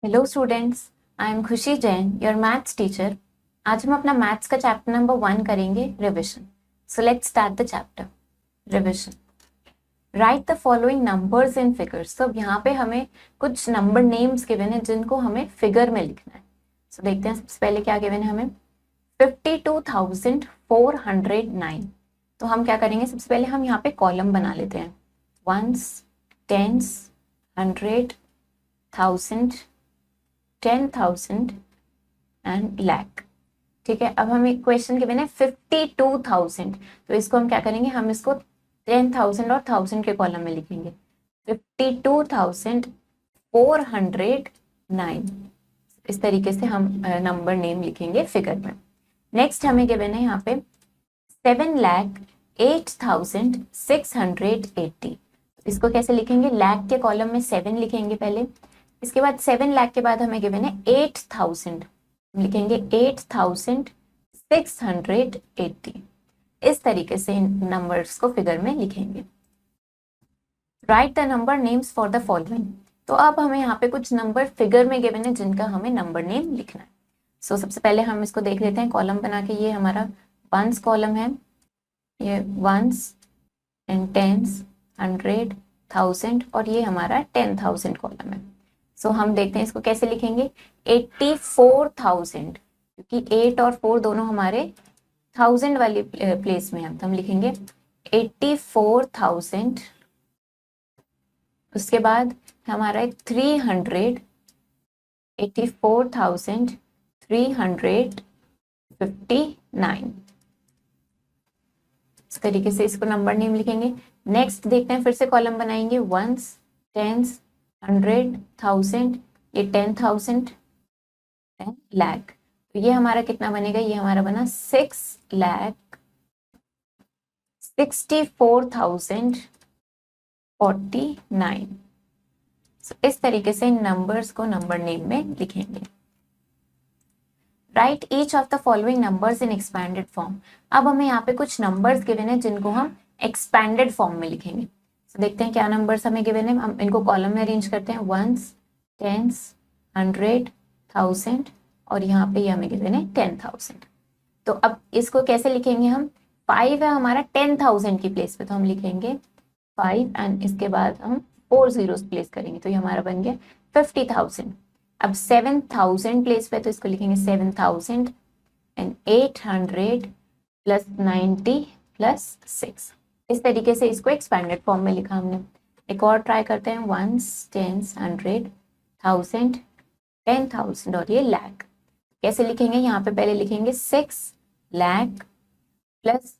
Hello students, I am खुशी Jain, your maths teacher. आज हम अपना मैथ्स का चैप्टर नंबर 1 करेंगे, revision. So let's start the chapter revision. Right the following numbers in figures. तो अब यहाँ पे हमें कुछ नंबर नेम्स गिवन है जिनको हमें फिगर में लिखना है। सो देखते हैं सबसे पहले क्या गिवन है हमें। 52,409। तो हम क्या करेंगे, सबसे पहले हम यहाँ पे कॉलम बना लेते हैं। Ones, tens, 100, 1000, 10,000 and lakh. ठीक है, अब हमें क्वेश्चन गिवन है 52,000। तो इसको हम क्या करेंगे, हम इसको 10,000 और 1000 के कॉलम में लिखेंगे। 52,409। इस तरीके से हम नंबर नेम लिखेंगे फिगर में। नेक्स्ट हमें गिवन है यहाँ पे 7,08,680। इसको कैसे लिखेंगे, लैख के कॉलम में 7 लिखेंगे पहले। इसके बाद 7 लाख के बाद हमें गिवन है 8,000, लिखेंगे 8,680। इस तरीके से इन नंबर्स को फिगर में लिखेंगे। Right the number names for the following. तो अब हमें यहाँ पे कुछ नंबर फिगर में गिवन है जिनका हमें नंबर नेम लिखना है। सो सबसे पहले हम इसको देख लेते हैं कॉलम बना के। ये हमारा वंस कॉलम है, ये वंस एंड टेंस, 100, 1000 और ये हमारा 10,000 कॉलम है। सो हम देखते हैं इसको कैसे लिखेंगे। 84,000, क्योंकि 8 और 4 दोनों हमारे 1000 वाली प्लेस में हम लिखेंगे 84,000। उसके बाद हमारा 300, 84,359। इस तरीके से इसको नंबर नेम लिखेंगे। नेक्स्ट देखते हैं, फिर से कॉलम बनाएंगे। वंस, टेंस, 100, 1000, ये 10,000 एंड लैख। तो ये हमारा कितना बनेगा, ये हमारा बना 6,64,049। इस तरीके से नंबर्स को नंबर नेम में लिखेंगे। Right each of the following numbers in expanded form. अब हमें यहाँ पे कुछ नंबर्स गिवन है जिनको हम एक्सपैंडेड फॉर्म में लिखेंगे। तो देखते हैं क्या नंबर्स हमें गिवन है। हम इनको कॉलम में अरेंज करते हैं। वंस, टेंस, 100, 1000 और यहाँ पे ये हमें गिवन है 10,000। तो अब इसको कैसे लिखेंगे हम। 5 है हमारा 10,000 की प्लेस पे, तो हम लिखेंगे 5 एंड इसके बाद हम 4 जीरोस प्लेस करेंगे, तो ये हमारा बन गया 50,000। अब 7,000 प्लेस पे, तो इसको लिखेंगे 7,800 प्लस 90 प्लस 6। इस तरीके से इसको एक्सपैंडेड फॉर्म में लिखा हमने। एक और ट्राई करते हैं। वंस, टेंस, 100, 1000, 10,000 और ये लैख। कैसे लिखेंगे, यहाँ पे पहले लिखेंगे 6 lakh plus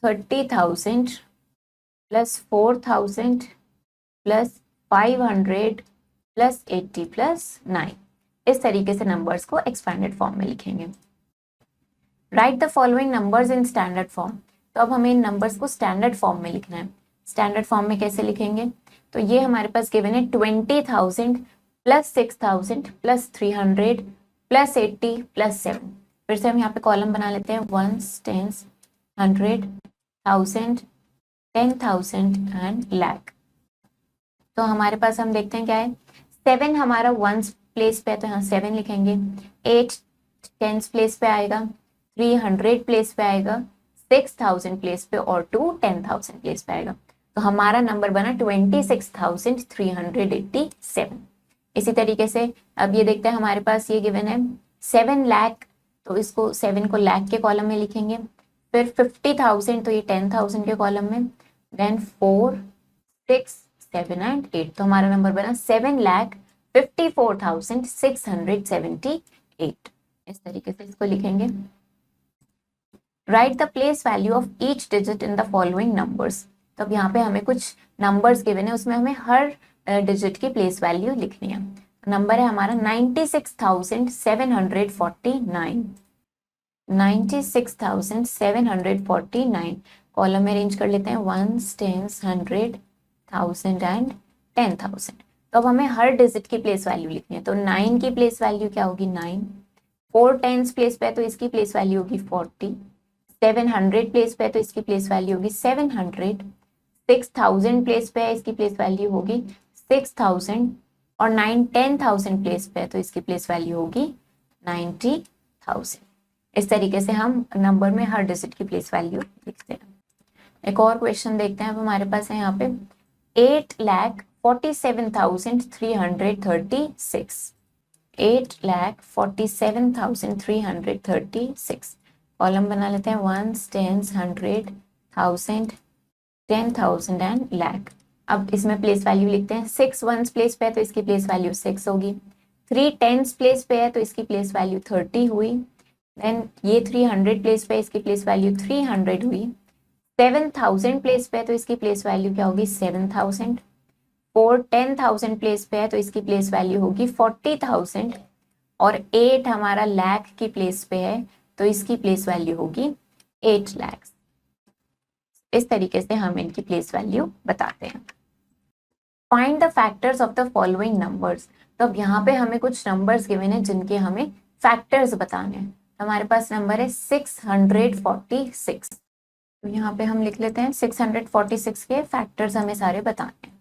30,000 plus 4,000 plus 500 plus 80 plus 9। इस तरीके से नंबर्स को एक्सपैंडेड फॉर्म में लिखेंगे। Right the following numbers in standard form. तो अब हमें इन नंबर्स को स्टैंडर्ड फॉर्म में लिखना है। स्टैंडर्ड फॉर्म में कैसे लिखेंगे, तो ये हमारे पास गिवन है 20,000 प्लस 6,000 प्लस 300 प्लस 80 प्लस 7। फिर से हम यहाँ पे कॉलम बना लेते हैं। Ones, tens, 100, 1000, 10,000 and lakh. तो हमारे पास हम देखते हैं क्या है। 7 हमारा वंस प्लेस पे है, तो यहाँ 7 लिखेंगे। 8 टेंस प्लेस पे आएगा, 300 प्लेस पे आएगा, 6,000 प्लेस पे और 2 10,000 प्लेस पे आएगा। तो हमारा नंबर बना 26,387। इसी तरीके से अब ये देखते हैं, हमारे पास ये गिवन है 7 लाख, तो इसको 7 को लाख के कॉलम में लिखेंगे। फिर 50,000, तो ये 10,000 के कॉलम में। Then 4, 6, 7 and 8। तो हमारा नंबर बना 7,54,678। इस तरीके से इसको लिखेंगे। Right the place value of each digit in the following numbers. तो अब यहाँ पे हमें कुछ नंबर्स गिवन है, उसमें हमें हर डिजिट की प्लेस वैल्यू लिखनी है। नंबर है हमारा 96,749। 96,749 कॉलम में अरेंज कर लेते हैं। Ones, tens, 100, 1000 and 10,000। तो अब हमें हर डिजिट की प्लेस वैल्यू लिखनी है। तो 9 की प्लेस वैल्यू क्या होगी, 9। 4 टेंस प्लेस पे है, तो इसकी प्लेस वैल्यू होगी 40। 700 प्लेस पे है, तो इसकी प्लेस वैल्यू होगी 700। 6,000 प्लेस पे है, इसकी प्लेस वैल्यू होगी 6,000 और 9-10,000 प्लेस पे है तो इसकी प्लेस वैल्यू होगी 90,000। इस तरीके से हम नंबर में हर डिजिट की प्लेस वैल्यू लिखते हैं। एक और क्वेश्चन देखते हैं। अब हमारे पास है यहाँ पे 8,47,336, 8,47,336। कॉलम बना लेते हैं, वंस, टेंस, 100, 1000, 10,000 एंड लाख। अब इसमें प्लेस वैल्यू लिखते हैं। 6 वंस प्लेस पे है तो इसकी प्लेस वैल्यू 6 होगी। 3 टेंस प्लेस पे है तो इसकी प्लेस वैल्यू 30 हुई। देन ये 300 प्लेस पे, इसकी प्लेस वैल्यू 300 हुई। 7,000 प्लेस पे है तो इसकी प्लेस वैल्यू क्या होगी, 7,000। 4 10,000 प्लेस पे है तो इसकी प्लेस वैल्यू होगी 40,000। और 8 हमारा लाख की प्लेस पे है तो इसकी प्लेस वैल्यू होगी 8 लाख। इस तरीके से हम इनकी प्लेस वैल्यू बताते हैं। Find the factors of the following numbers. तो अब यहाँ पे हमें कुछ नंबर्स गिवन है जिनके हमें फैक्टर्स बताने हैं। हमारे पास नंबर है 646। तो यहाँ पे हम लिख लेते हैं 646 के फैक्टर्स हमें सारे बताने हैं।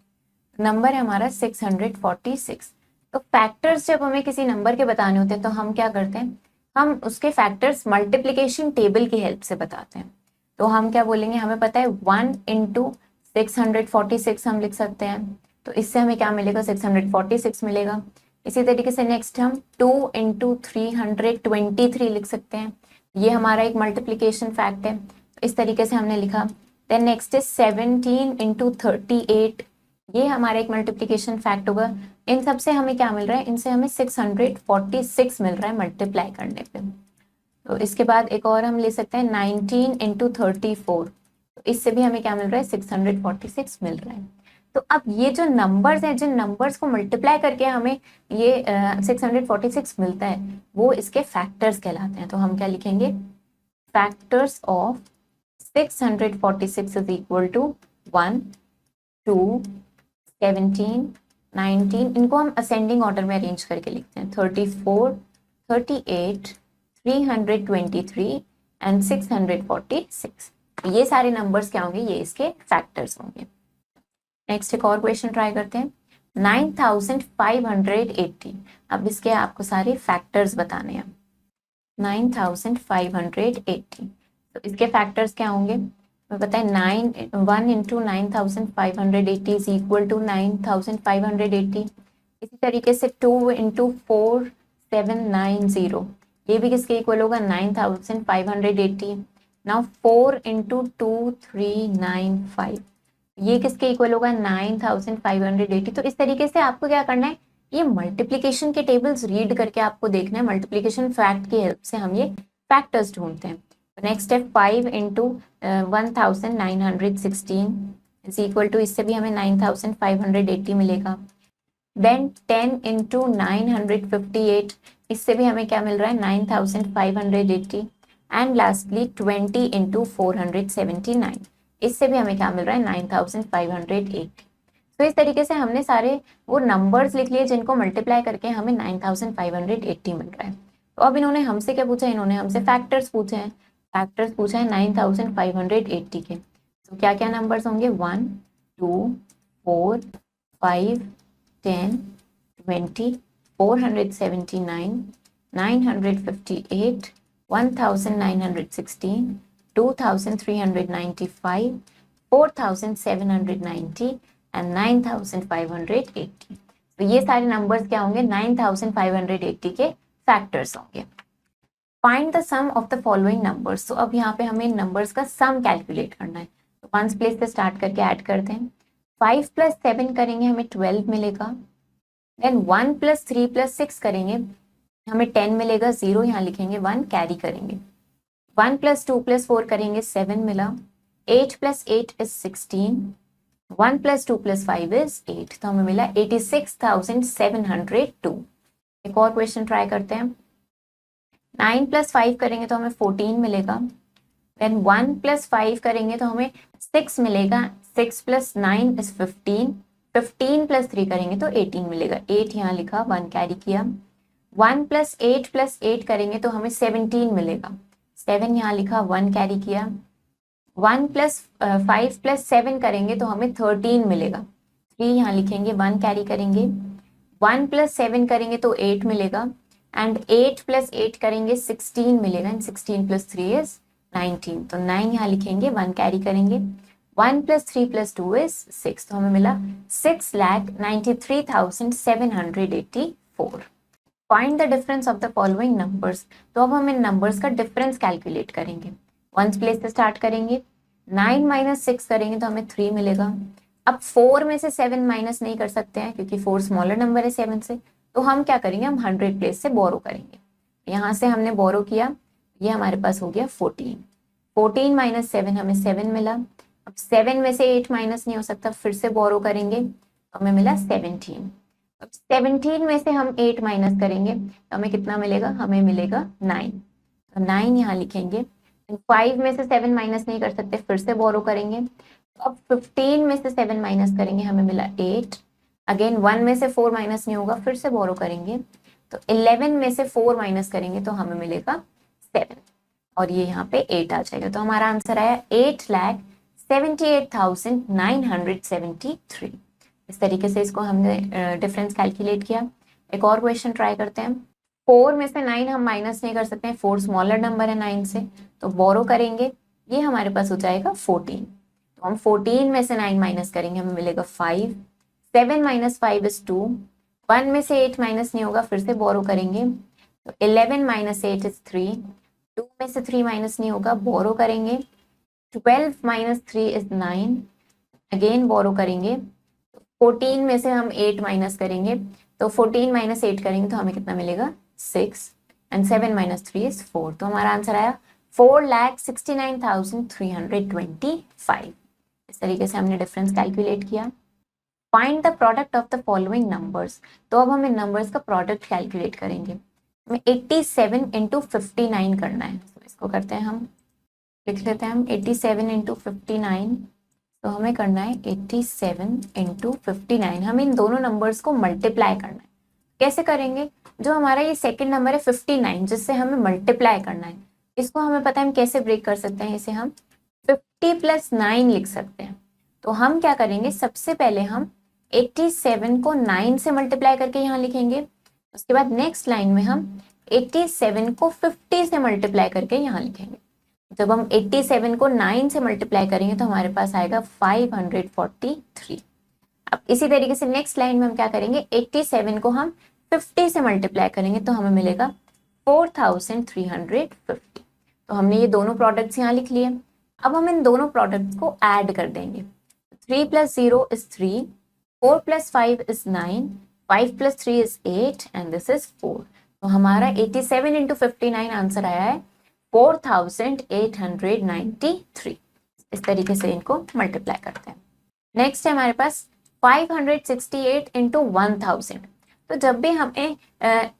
नंबर है हमारा 646। तो फैक्टर्स जब हमें किसी नंबर के बताने होते हैं तो हम क्या करते हैं, हम उसके फैक्टर्स मल्टीप्लिकेशन टेबल की हेल्प से बताते हैं। तो हम क्या बोलेंगे, हमें पता है 1 इंटू 646 हम लिख सकते हैं, तो इससे हमें क्या मिलेगा, 646 मिलेगा। इसी तरीके से नेक्स्ट हम 2 इंटू 323 लिख सकते हैं, ये हमारा एक मल्टीप्लिकेशन फैक्ट है। इस तरीके से हमने लिखा। देन नेक्स्ट इज 17 इंटू 38, ये हमारा एक मल्टीप्लिकेशन फैक्ट होगा। इन सब से हमें क्या मिल रहा है, इनसे हमें 646 मिल रहा है मल्टीप्लाई करने पे। तो इसके बाद एक और हम ले सकते हैं 19 इंटू 34, तो इससे भी हमें क्या मिल रहा है, 646 मिल रहा है। तो अब ये जो नंबर्स हैं, जिन नंबर्स को मल्टीप्लाई करके हमें ये 646 मिलता है, वो इसके फैक्टर्स कहलाते हैं। तो हम क्या लिखेंगे, factors of 646 is equal to 1, 2, 17, 19, इनको हम असेंडिंग ऑर्डर में अरेंज करके लिखते हैं। 34, 38, 323 एंड 646। ये सारे नंबर्स क्या होंगे, ये इसके फैक्टर्स होंगे। नेक्स्ट एक और क्वेश्चन ट्राई करते हैं। 9580, अब इसके आपको सारे फैक्टर्स बताने हैं। 9580, तो इसके फैक्टर्स क्या होंगे, हमें पता है 1 इंटू 9580 इज इक्वल टू 9580। इसी तरीके से 2 इंटू 4790, ये भी किसके इक्वल होगा, 9580। नाउ 4 इंटू 2395, ये किसके इक्वल होगा, 9580। तो इस तरीके से आपको क्या करना है, ये मल्टीप्लिकेशन के टेबल्स रीड करके आपको देखना है। मल्टीप्लिकेशन फैक्ट की हेल्प से हम ये फैक्टर्स ढूंढते हैं। नेक्स्ट है 5 इंटू 1916 इज इक्वल टू, इससे भी हमें 9580 मिलेगा। देन 10 इंटू 958, इससे भी हमें क्या मिल रहा है, 9580। एंड लास्टली 20 इंटू 479, इससे भी हमें क्या मिल रहा है, 9580। तो इस तरीके से हमने सारे वो नंबर्स लिख लिए जिनको मल्टीप्लाई करके हमें 9580 मिल रहा है। तो अब इन्होंने हमसे क्या पूछा, इन्होंने हमसे फैक्टर्स पूछे हैं। फैक्टर्स पूछा है 9580 के। तो क्या क्या नंबर्स होंगे, 1, 2, 4, 5, 10, 20, 479, 958, 1916, 2395, 4790 एंड 9580। तो ये सारे नंबर्स क्या होंगे, 9580 के फैक्टर्स होंगे। Find the sum of the following numbers. तो अब यहाँ पे हमें नंबर्स का सम कैलकुलेट करना है। तो 1 प्लेस से स्टार्ट करके ऐड करते हैं। 5 + 7 करेंगे हमें 12 मिलेगा। देन 1 + 3 + 6 करेंगे हमें 10 मिलेगा, 0 यहाँ लिखेंगे, 1 कैरी करेंगे। 1 + 2 + 4 करेंगे 7 मिला। 8 + 8 इज 16। 1 + 2 + 5 इज 8, तो हमें मिला 86,702। एक और क्वेश्चन ट्राई करते हैं। 9 + 5 करेंगे तो हमें 14 मिलेगा। देन 1 + 5 करेंगे तो हमें 6 मिलेगा। 6 + 9 इज 15। 15 + 3 करेंगे तो 18 मिलेगा। 8 यहाँ लिखा, 1 कैरी किया। 1 + 8 + 8 करेंगे तो हमें 17 मिलेगा। 7 यहाँ लिखा, 1 कैरी किया। 1 + 5 + 7 करेंगे तो हमें 13 मिलेगा। 3 यहाँ लिखेंगे, 1 कैरी करेंगे। 1 प्लस 7 करेंगे तो 8 मिलेगा, एंड 8 प्लस 8 करेंगे 16 मिलेगा, एंड 16 प्लस 3 इज 19, तो 9 यहाँ लिखेंगे, 1 कैरी करेंगे, 1 प्लस 3 प्लस 2 इज 6, तो हमें मिला 6,93,784। Find the difference of the following numbers, तो अब हम इन नंबर्स का डिफरेंस कैलकुलेट करेंगे। वंस प्लेस से स्टार्ट करेंगे, 9 माइनस 6 करेंगे तो हमें 3 मिलेगा। अब 4 में से 7 माइनस नहीं कर सकते हैं क्योंकि 4 स्मॉलर नंबर है 7 से, तो हम क्या करेंगे, हम 100 प्लेस से बोरो करेंगे। यहाँ से हमने बोरो किया, ये हमारे पास हो गया 14, 14 माइनस 7 हमें 7 मिला। अब 7 में से 8 माइनस नहीं हो सकता, फिर से बोरो करेंगे तो हमें मिला 17। अब 17 में से हम 8 माइनस करेंगे तो हमें कितना मिलेगा, हमें मिलेगा 9, तो 9 यहाँ लिखेंगे। 5 में से 7 माइनस नहीं कर सकते, फिर से बोरो करेंगे, तो अब 15 में से 7 माइनस करेंगे, हमें मिला 8। अगेन 1 में से 4 माइनस नहीं होगा, फिर से बोरो करेंगे, तो 11 में से 4 माइनस करेंगे तो हमें मिलेगा 7, और ये यहाँ पे 8 आ जाएगा। तो हमारा आंसर आया 8,78,973। इस तरीके से इसको हमने डिफरेंस कैलकुलेट किया। एक और क्वेश्चन ट्राई करते हैं। 4 में से 9 हम माइनस नहीं कर सकते हैं, 4 स्मॉलर नंबर है 9 से, तो बोरो करेंगे, ये हमारे पास हो जाएगा 14, तो हम 14 में से 9 माइनस करेंगे, हमें मिलेगा 5, 7 माइनस 5 इज 2, 1 में से 8 माइनस नहीं होगा, फिर से बोरो करेंगे, तो 11 माइनस 8 इज 3, 2 में से 3 माइनस नहीं होगा, बोरो करेंगे, 12 माइनस 3 इज 9, अगेन बोरो करेंगे, 14 में से हम 8 माइनस करेंगे, तो 14 माइनस 8 करेंगे तो हमें कितना मिलेगा 6, एंड 7 माइनस 3 इज 4, तो हमारा आंसर आया 4,69,325। इस तरीके से हमने डिफरेंस कैलकुलेट किया। Find the product of the following numbers, तो अब हम इन नंबर्स का प्रोडक्ट कैलकुलेट करेंगे। हमें 87 इंटू 59 करना है, तो इसको करते हैं, हम लिख लेते हैं हम 87 इंटू 59, तो हमें करना है 87 इंटू 59, हमें इन दोनों नंबर्स को मल्टीप्लाई करना है। कैसे करेंगे, जो हमारा ये सेकंड नंबर है 59 जिससे हमें मल्टीप्लाई करना है, इसको हमें पता है हम कैसे ब्रेक कर सकते हैं, इसे हम 50 प्लस 9 लिख सकते हैं। तो हम क्या करेंगे, सबसे पहले हम 87 को 9 से मल्टीप्लाई करके यहाँ लिखेंगे, उसके बाद नेक्स्ट लाइन में हम 87 को 50 से मल्टीप्लाई करके यहाँ लिखेंगे। जब हम 87 को 9 से मल्टीप्लाई करेंगे तो हमारे पास आएगा 543। अब इसी तरीके से नेक्स्ट लाइन में हम क्या करेंगे, 87 को हम 50 से मल्टीप्लाई करेंगे तो हमें मिलेगा 4350। तो हमने ये दोनों प्रोडक्ट्स यहाँ लिख लिए। अब हम इन दोनों प्रोडक्ट्स को ऐड कर देंगे। 3 plus 0 is 3, 4 plus 5 is 9, 5 plus 3 is 8 and this is 4। तो हमारा 87 इंटू 59 आंसर आया है 4893। इस तरीके से इनको मल्टीप्लाई करते हैं। नेक्स्ट है हमारे पास 568 इंटू 1000। तो जब भी हमें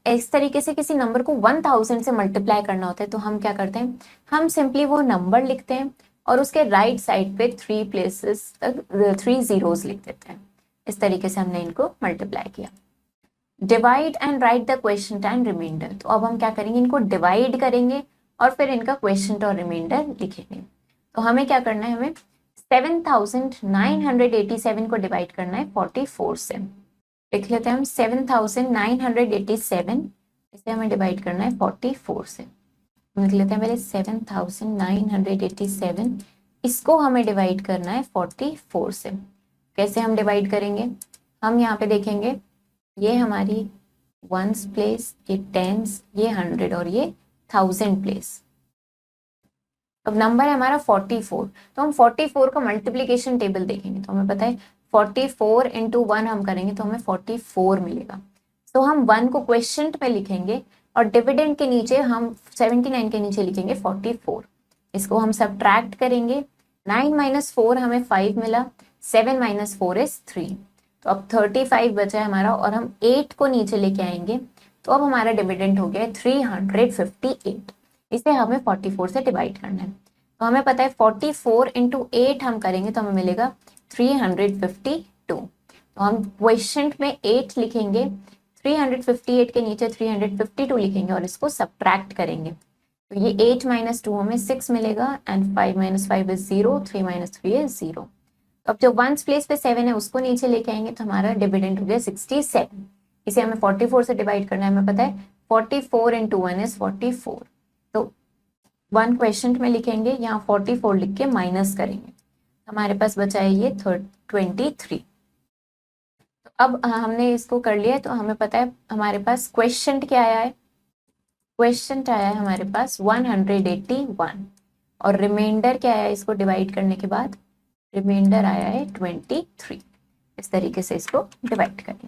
इस तरीके से किसी नंबर को 1000 से मल्टीप्लाई करना होता है तो हम क्या करते हैं, हम सिंपली वो नंबर लिखते हैं और उसके राइट साइड पे 3 प्लेसेस तक 3 जीरोस लिख देते हैं। इस तरीके से हमने इनको मल्टीप्लाई किया। Divide and write the quotient and remainder. तो अब हम क्या करेंगे, इनको डिवाइड करेंगे और फिर इनका क्वेश्चन और रिमाइंडर लिखेंगे। तो हमें क्या करना है, हमें 7987 को डिवाइड करना है 44 से। लिख लेते हैं हम 7987, इसे हमें डिवाइड करना है 44 से। लिख लेते हैं पहले 7987, इसको हमें डिवाइड करना है 44 से। कैसे हम डिवाइड करेंगे, हम यहाँ पे देखेंगे, ये हमारी वंस प्लेस, ये टेंस, ये 100 और ये 1000 प्लेस। अब नंबर है हमारा 44, तो हम 44 का मल्टीप्लीकेशन टेबल देखेंगे तो हमें पता है 44 इंटू 1 हम करेंगे तो हमें 44 मिलेगा। तो हम 1 को क्वेश्चन में लिखेंगे और डिविडेंड के नीचे हम 79 के नीचे लिखेंगे 44। इसको हम सब्ट्रैक्ट करेंगे, 9 माइनस 4 हमें 5 मिला, 7 माइनस 4 इज 3। तो अब 35 बचा है हमारा और हम 8 को नीचे लेके आएंगे तो अब हमारा डिविडेंड हो गया 358। इसे हमें 44 से डिवाइड करना है। तो हमें पता है 44 इंटू 8 हम करेंगे तो हमें मिलेगा 352। तो हम क्वेश्चन में 8 लिखेंगे, 358 के नीचे 352 लिखेंगे और इसको सब्ट्रैक्ट करेंगे। तो ये 8 माइनस 2 हमें 6 मिलेगा and 5 minus 5 is 0, 3 minus 3 is 0। तो अब जो वंस प्लेस पे 7 है उसको नीचे लेके आएंगे तो हमारा डिविडेंड हो गया 67। इसे हमें 44 से डिवाइड करना है, हमें पता है 44 इंटू 1 इज 44। तो 1 क्वेश्चन में लिखेंगे, यहाँ 44 लिख के माइनस करेंगे, हमारे पास बचा है ये 23। तो अब हमने इसको कर लिया है, तो हमें पता है हमारे पास क्वेश्चन क्या आया है, क्वेश्चन आया है हमारे पास 181 और रिमाइंडर क्या आया है इसको डिवाइड करने के बाद, रिमाइंडर आया है 23। इस तरीके से इसको डिवाइड करेंगे।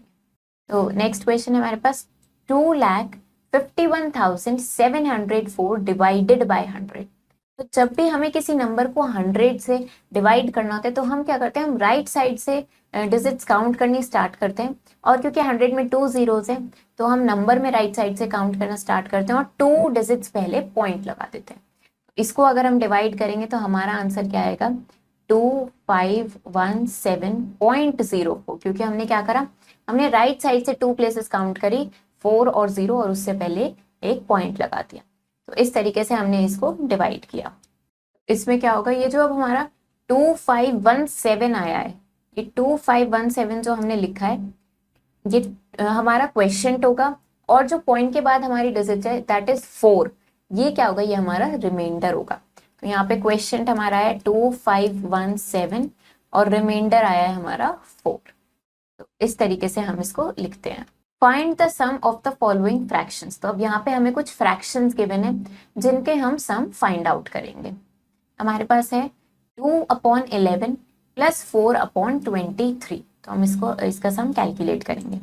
तो नेक्स्ट क्वेश्चन है हमारे पास 2,51,704 डिवाइडेड बाय 100। तो जब भी हमें किसी नंबर को 100 से डिवाइड करना होता है तो हम क्या करते हैं, हम राइट साइड से डिजिट्स काउंट करनी स्टार्ट करते हैं, और क्योंकि 100 में 2 जीरोस हैं तो हम नंबर में राइट साइड से काउंट करना स्टार्ट करते हैं और 2 डिजिट्स पहले पॉइंट लगा देते हैं। इसको अगर हम डिवाइड करेंगे तो हमारा आंसर क्या आएगा, 2517.04, क्योंकि हमने क्या करा, हमने राइट साइड से 2 प्लेसेस काउंट करी, 4 और 0, और उससे पहले एक पॉइंट लगा दिया। तो इस तरीके से हमने इसको डिवाइड किया। इसमें क्या होगा, ये जो अब हमारा 2517 आया है, ये 2517 जो हमने लिखा है ये हमारा क्वेश्चन होगा, और जो पॉइंट के बाद हमारी डिजिट है दैट इज 4, ये क्या होगा, ये हमारा रिमाइंडर होगा। तो यहाँ पे क्वेश्चन हमारा है 2517 और रिमाइंडर आया है हमारा 4। तो इस तरीके से हम इसको लिखते हैं। Find the sum of the following fractions. तो अब यहाँ पे हमें कुछ फ्रैक्शंस गिवन है जिनके हम सम फाइंड आउट करेंगे। हमारे पास है 2/11 प्लस 4/23। तो हम इसका सम कैलकुलेट करेंगे।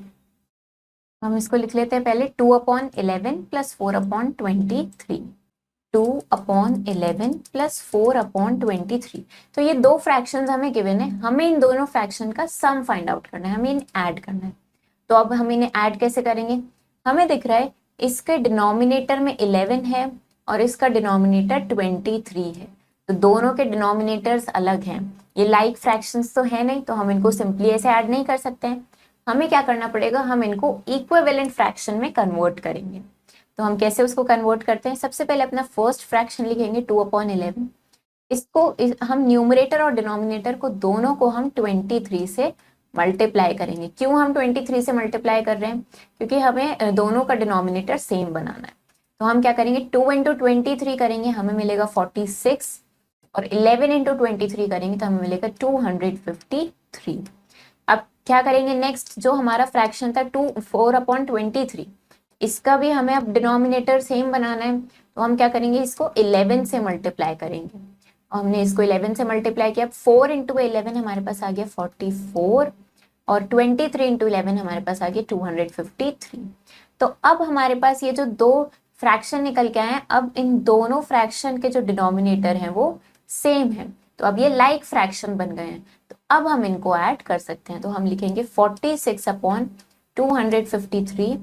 हम इसको लिख लेते हैं पहले 2/11 प्लस 4/23। 2/11 प्लस 4/23। तो ये दो फ्रैक्शंस हमें गिवन है, हमें इन दोनों फ्रैक्शन का सम फाइंड आउट करना है, हमें इन्हें ऐड करना है। तो अब हम इन्हें ऐड कैसे करेंगे, हमें दिख रहा है इसके डिनोमिनेटर में 11 है और इसका डिनोमिनेटर 23 है, तो दोनों के डिनोमिनेटर्स अलग हैं। ये लाइक फ्रैक्शंस तो है नहीं, तो हम इनको सिंपली ऐसे ऐड नहीं कर सकते हैं। हमें क्या करना पड़ेगा, हम इनको इक्विवेलेंट फ्रैक्शन में कन्वर्ट करेंगे। तो हम कैसे उसको कन्वर्ट करते हैं, सबसे पहले अपना फर्स्ट फ्रैक्शन लिखेंगे 2/11। हम न्यूमरेटर और डिनोमिनेटर को दोनों को हम 23 से मल्टीप्लाई करेंगे। क्यों हम 23 से मल्टीप्लाई कर रहे हैं, क्योंकि हमें दोनों का डिनोमिनेटर सेम बनाना है। तो हम क्या करेंगे, 2 इंटू 23 करेंगे, हमें मिलेगा 46, और 11 इंटू 23 करेंगे तो हमें मिलेगा 253। अब क्या करेंगे नेक्स्ट, जो हमारा फ्रैक्शन था 4/23, इसका भी हमें अब डिनोमिनेटर सेम बनाना है। तो हम क्या करेंगे, इसको 11 से मल्टीप्लाई करेंगे, और हमने इसको 11 से मल्टीप्लाई किया। 4 इंटू 11 हमारे पास आ गया 44, और 23 इंटू 11 हमारे पास आ गया 253। तो अब हमारे पास ये जो दो फ्रैक्शन निकल के आए हैं, अब इन दोनों फ्रैक्शन के जो डिनोमिनेटर हैं वो सेम है, तो अब ये लाइक फ्रैक्शन बन गए हैं। तो अब हम इनको ऐड कर सकते हैं। तो हम लिखेंगे 46/253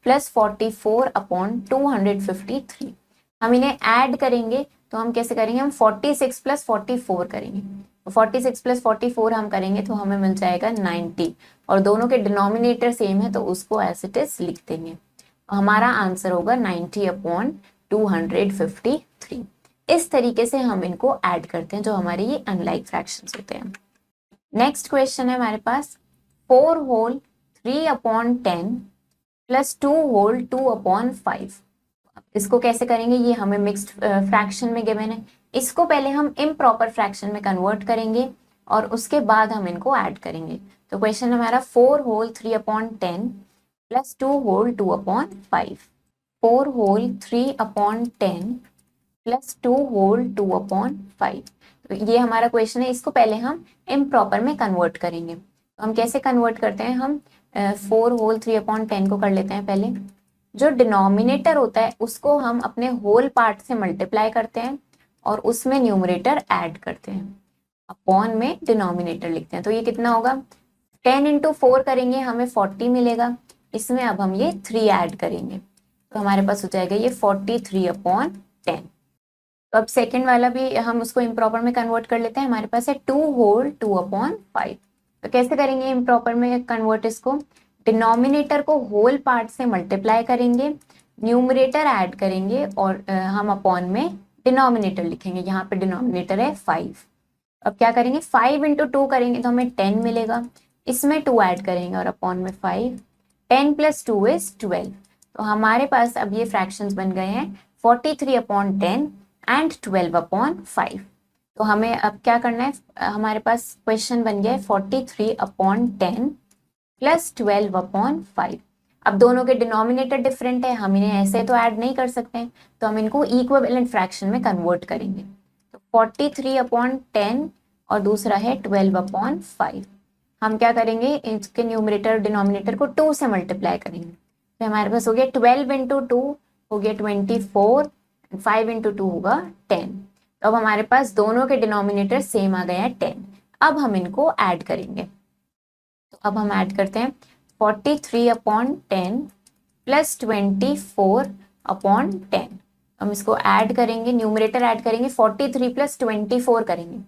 प्लस 44/253। हम इन्हें ऐड करेंगे, तो हम कैसे करेंगे, हम 46 प्लस 44 करेंगे। 46 प्लस 44 हम करेंगे तो हमें मिल जाएगा 90, और दोनों के डिनोमिनेटर सेम है तो उसको एज इट इज लिख देंगे। हमारा आंसर होगा 90/253। इस तरीके से हम इनको ऐड करते हैं, जो हमारे ये अनलाइक फ्रैक्शंस होते हैं। नेक्स्ट क्वेश्चन है हमारे पास 4 होल 3/10 प्लस 2 होल 2/5। इसको कैसे करेंगे, ये हमें मिक्स्ड फ्रैक्शन में गिवन है। इसको पहले हम इम्प्रॉपर फ्रैक्शन में कन्वर्ट करेंगे और उसके बाद हम इनको ऐड करेंगे। तो क्वेश्चन हमारा 4 whole 3/10 plus 2 whole 2/5। 4 whole 3/10 plus 2 whole 2/5। तो ये हमारा क्वेश्चन है, इसको पहले हम इम्प्रॉपर में कन्वर्ट करेंगे। तो हम कैसे कन्वर्ट करते हैं, हम 4 होल 3/10 को कर लेते हैं पहले। जो डिनोमिनेटर होता है उसको हम अपने होल पार्ट से मल्टीप्लाई करते हैं और उसमें न्यूमरेटर ऐड करते हैं, अपॉन में डिनोमिनेटर लिखते हैं। तो ये कितना होगा, 10 इंटू 4 करेंगे हमें 40 मिलेगा, इसमें अब हम ये 3 ऐड करेंगे तो हमारे पास हो जाएगा ये 43/10। तो अब सेकेंड वाला भी हम उसको इम्प्रॉपर में कन्वर्ट कर लेते हैं। हमारे पास है 2 होल 2/5। तो कैसे करेंगे इम्प्रॉपर में कन्वर्ट, इसको डिनोमिनेटर को होल पार्ट से मल्टीप्लाई करेंगे, न्यूमरेटर ऐड करेंगे और हम अपॉन में डिनोमिनेटर लिखेंगे। यहाँ पे डिनोमिनेटर है 5। अब क्या करेंगे, 5 इंटू 2 करेंगे तो हमें 10 मिलेगा, इसमें 2 ऐड करेंगे और अपॉन में 5। 10 + 2 is 12। तो हमारे पास अब ये फ्रैक्शंस बन गए हैं 43/10 एंड 12/5। तो हमें अब क्या करना है, हमारे पास क्वेश्चन बन गया है 43/10 + 12/5। अब दोनों के डिनोमिनेटर डिफरेंट है, हम इन्हें ऐसे तो ऐड नहीं कर सकते हैं, तो हम इनको इक्विवेलेंट फ्रैक्शन में कन्वर्ट करेंगे। तो 43/10 और दूसरा है 12/5। हम क्या करेंगे, इसके न्यूमरेटर डिनोमिनेटर को 2 से मल्टीप्लाई करेंगे। तो हमारे पास हो गया 12 × 2 हो गया 24, 5 × 2 होगा 10। तो अब हमारे पास दोनों के डिनोमिनेटर सेम आ गया है 10। अब हम इनको ऐड करेंगे। तो अब हम ऐड करते हैं 43/10 + 24/10। हम इसको ऐड करेंगे, न्यूमरेटर ऐड करेंगे 43 + 24 करेंगे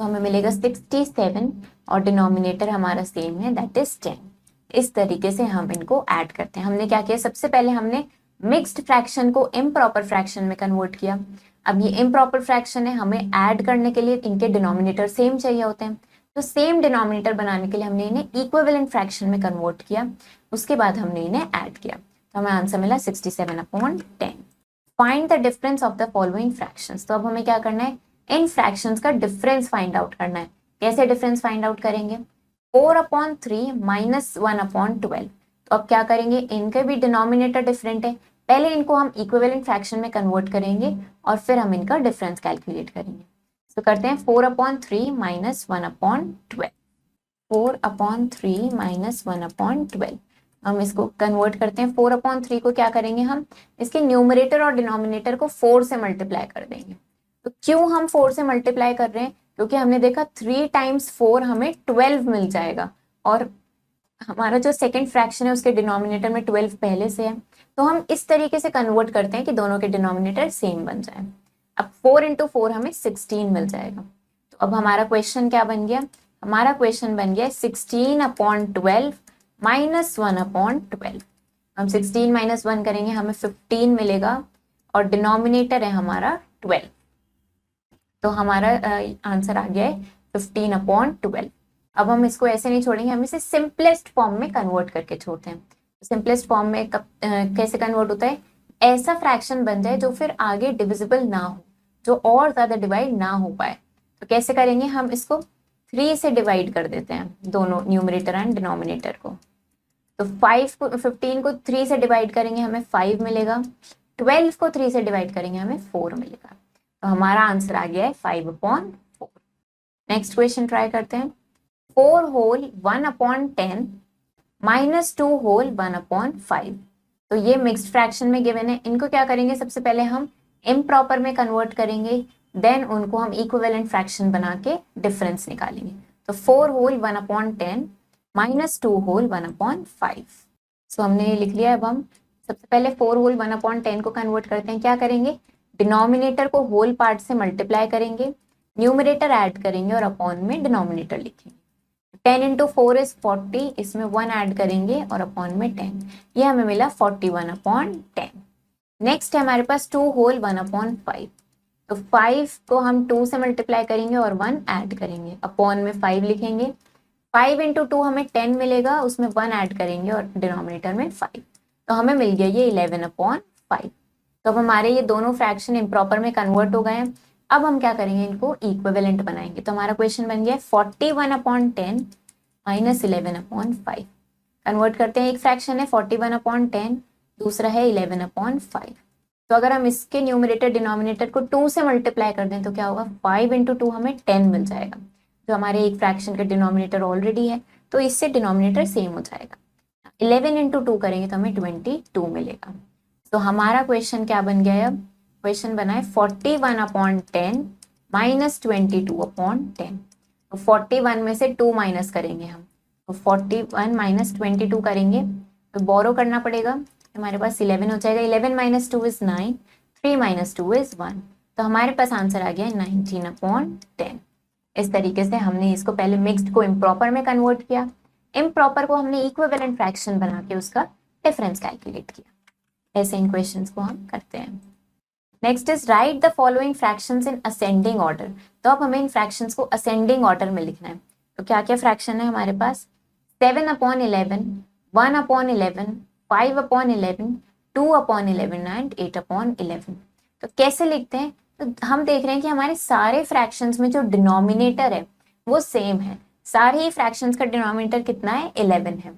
तो हमें मिलेगा 67 और डिनोमिनेटर हमारा सेम है, दैट इज 10। इस तरीके से हम इनको ऐड करते हैं। हमने क्या किया, सबसे पहले हमने मिक्स्ड फ्रैक्शन को इम्प्रॉपर फ्रैक्शन में कन्वर्ट किया। अब ये इम्प्रॉपर फ्रैक्शन है, हमें ऐड करने के लिए इनके डिनोमिनेटर सेम चाहिए होते हैं, तो सेम डिनोमिनेटर बनाने के लिए हमने इन्हें इक्विवेलेंट फ्रैक्शन में कन्वर्ट किया, उसके बाद हमने इन्हें ऐड किया, तो हमें आंसर मिला 67/10। Find the difference of the following fractions. तो अब हमें क्या करना है, इन फ्रैक्शंस का डिफरेंस फाइंड आउट करना है। कैसे डिफरेंस फाइंड आउट करेंगे, 4/3 - 1/12। तो अब क्या करेंगे, इनके भी डिनोमिनेटर डिफरेंट है, पहले इनको हम इक्विवेलेंट फ्रैक्शन में कन्वर्ट करेंगे और फिर हम इनका डिफरेंस कैलकुलेट करेंगे। तो करते हैं 4/3 - 1/12। 4/3 - 1/12 हम इसको कन्वर्ट करते हैं। 4/3 को क्या करेंगे, हम इसके न्यूमरेटर और डिनोमिनेटर को 4 से मल्टीप्लाई कर देंगे। तो क्यों हम 4 से मल्टीप्लाई कर रहे हैं, क्योंकि हमने देखा 3 × 4 हमें 12 मिल जाएगा, और हमारा जो सेकंड फ्रैक्शन है उसके डिनोमिनेटर में 12 पहले से है, तो हम इस तरीके से कन्वर्ट करते हैं कि दोनों के डिनोमिनेटर सेम बन जाए। अब 4 × 4 हमें 16 मिल जाएगा। तो अब हमारा क्वेश्चन क्या बन गया, हमारा क्वेश्चन बन गया 16/12 - 1/12। हम 16 - 1 करेंगे, हमें 15 मिलेगा और डिनोमिनेटर है हमारा 12। तो हमारा आंसर आ गया है 15/12। अब हम इसको ऐसे नहीं छोड़ेंगे, हम इसे सिंपलेस्ट फॉर्म में कन्वर्ट करके छोड़ते हैं। सिंपलेस्ट फॉर्म में कैसे कन्वर्ट होता है, ऐसा फ्रैक्शन बन जाए जो फिर आगे डिविजिबल ना हो, जो और ज्यादा डिवाइड ना हो पाए। तो कैसे करेंगे, हम इसको 3 से डिवाइड कर देते हैं, दोनों न्यूमरेटर एंड डिनोमिनेटर को। तो 15 को 3 से डिवाइड करेंगे, हमें 5 मिलेगा। 12 को 3 से डिवाइड करेंगे, हमें 4 मिलेगा। तो हमारा आंसर आ गया है 5/4। नेक्स्ट क्वेश्चन ट्राई करते हैं। 4 होल 1/10 - 2 होल 1/5। तो ये मिक्स्ड फ्रैक्शन में गिवन है, इनको क्या करेंगे, सबसे पहले हम इम्प्रॉपर में कन्वर्ट करेंगे, देन उनको हम इक्विवेलेंट फ्रैक्शन बना के डिफरेंस निकालेंगे। तो 4 होल 1/10 - 2 होल 1/5। सो हमने ये लिख लिया। अब हम सबसे पहले 4 होल 1/10 को कन्वर्ट करते हैं। क्या करेंगे, डिनोमिनेटर को होल पार्ट से मल्टीप्लाई करेंगे, न्यूमरेटर ऐड करेंगे और अपॉन में डिनोमिनेटर लिखेंगे। 10 × 4 is 40, इसमें 1 ऐड करेंगे और अपॉन में 10, ये हमें मिला 41/10। नेक्स्ट है हमारे पास 2 होल 1/5। तो 5 को हम 2 से मल्टीप्लाई करेंगे और 1 ऐड करेंगे, अपॉन में 5 लिखेंगे। 5 × 2 हमें 10 मिलेगा, उसमें 1 ऐड करेंगे और डिनोमिनेटर में 5, तो हमें मिल गया ये 11/5। तो अब हमारे ये दोनों फ्रैक्शन इम्प्रॉपर में कन्वर्ट हो गए हैं। अब हम क्या करेंगे, इनको इक्विवेलेंट बनाएंगे। तो हमारा क्वेश्चन बन गया 41/10 - 11/5। कन्वर्ट करते हैं, एक फ्रैक्शन है 41/10, दूसरा है 11/5। तो अगर हम इसके न्यूमरेटर डिनोमिनेटर को 2 से मल्टीप्लाई कर दें तो क्या होगा, 5 × 2 हमें 10 मिल जाएगा, जो हमारे एक फ्रैक्शन का डिनोमिनेटर ऑलरेडी है, तो इससे डिनोमिनेटर सेम हो जाएगा। 11 × 2 करेंगे तो हमें 22 मिलेगा। तो हमारा क्वेश्चन क्या बन गया है, अब क्वेश्चन बना है 41/10 - 22/10। तो 41 में से 2 माइनस करेंगे हम, तो 41 - 22 करेंगे तो बोरो करना पड़ेगा, हमारे पास 11 हो जाएगा। 11 - 2 is 9, 3 - 2 is 1। तो हमारे पास आंसर आ गया 19/10। इस तरीके से हमने इसको पहले मिक्स्ड को इम्प्रॉपर में कन्वर्ट किया, इम्प्रॉपर को हमने इक्विवेलेंट फ्रैक्शन बना के उसका डिफरेंस कैलकुलेट किया। ऐसे इन क्वेश्चंस को हम करते हैं। Next is right the following fractions in ascending order. तो अब हमें इन फ्रैक्शंस को असेंडिंग ऑर्डर में लिखना है। तो क्या क्या फ्रैक्शन है हमारे पास, 7/11, 1/11, 5/11, 2/11 एंड 8/11। तो कैसे लिखते हैं? तो हम देख रहे हैं कि हमारे सारे फ्रैक्शंस में जो डिनोमिनेटर है वो सेम है। सारे ही फ्रैक्शंस का डिनोमिनेटर कितना है? 11 है।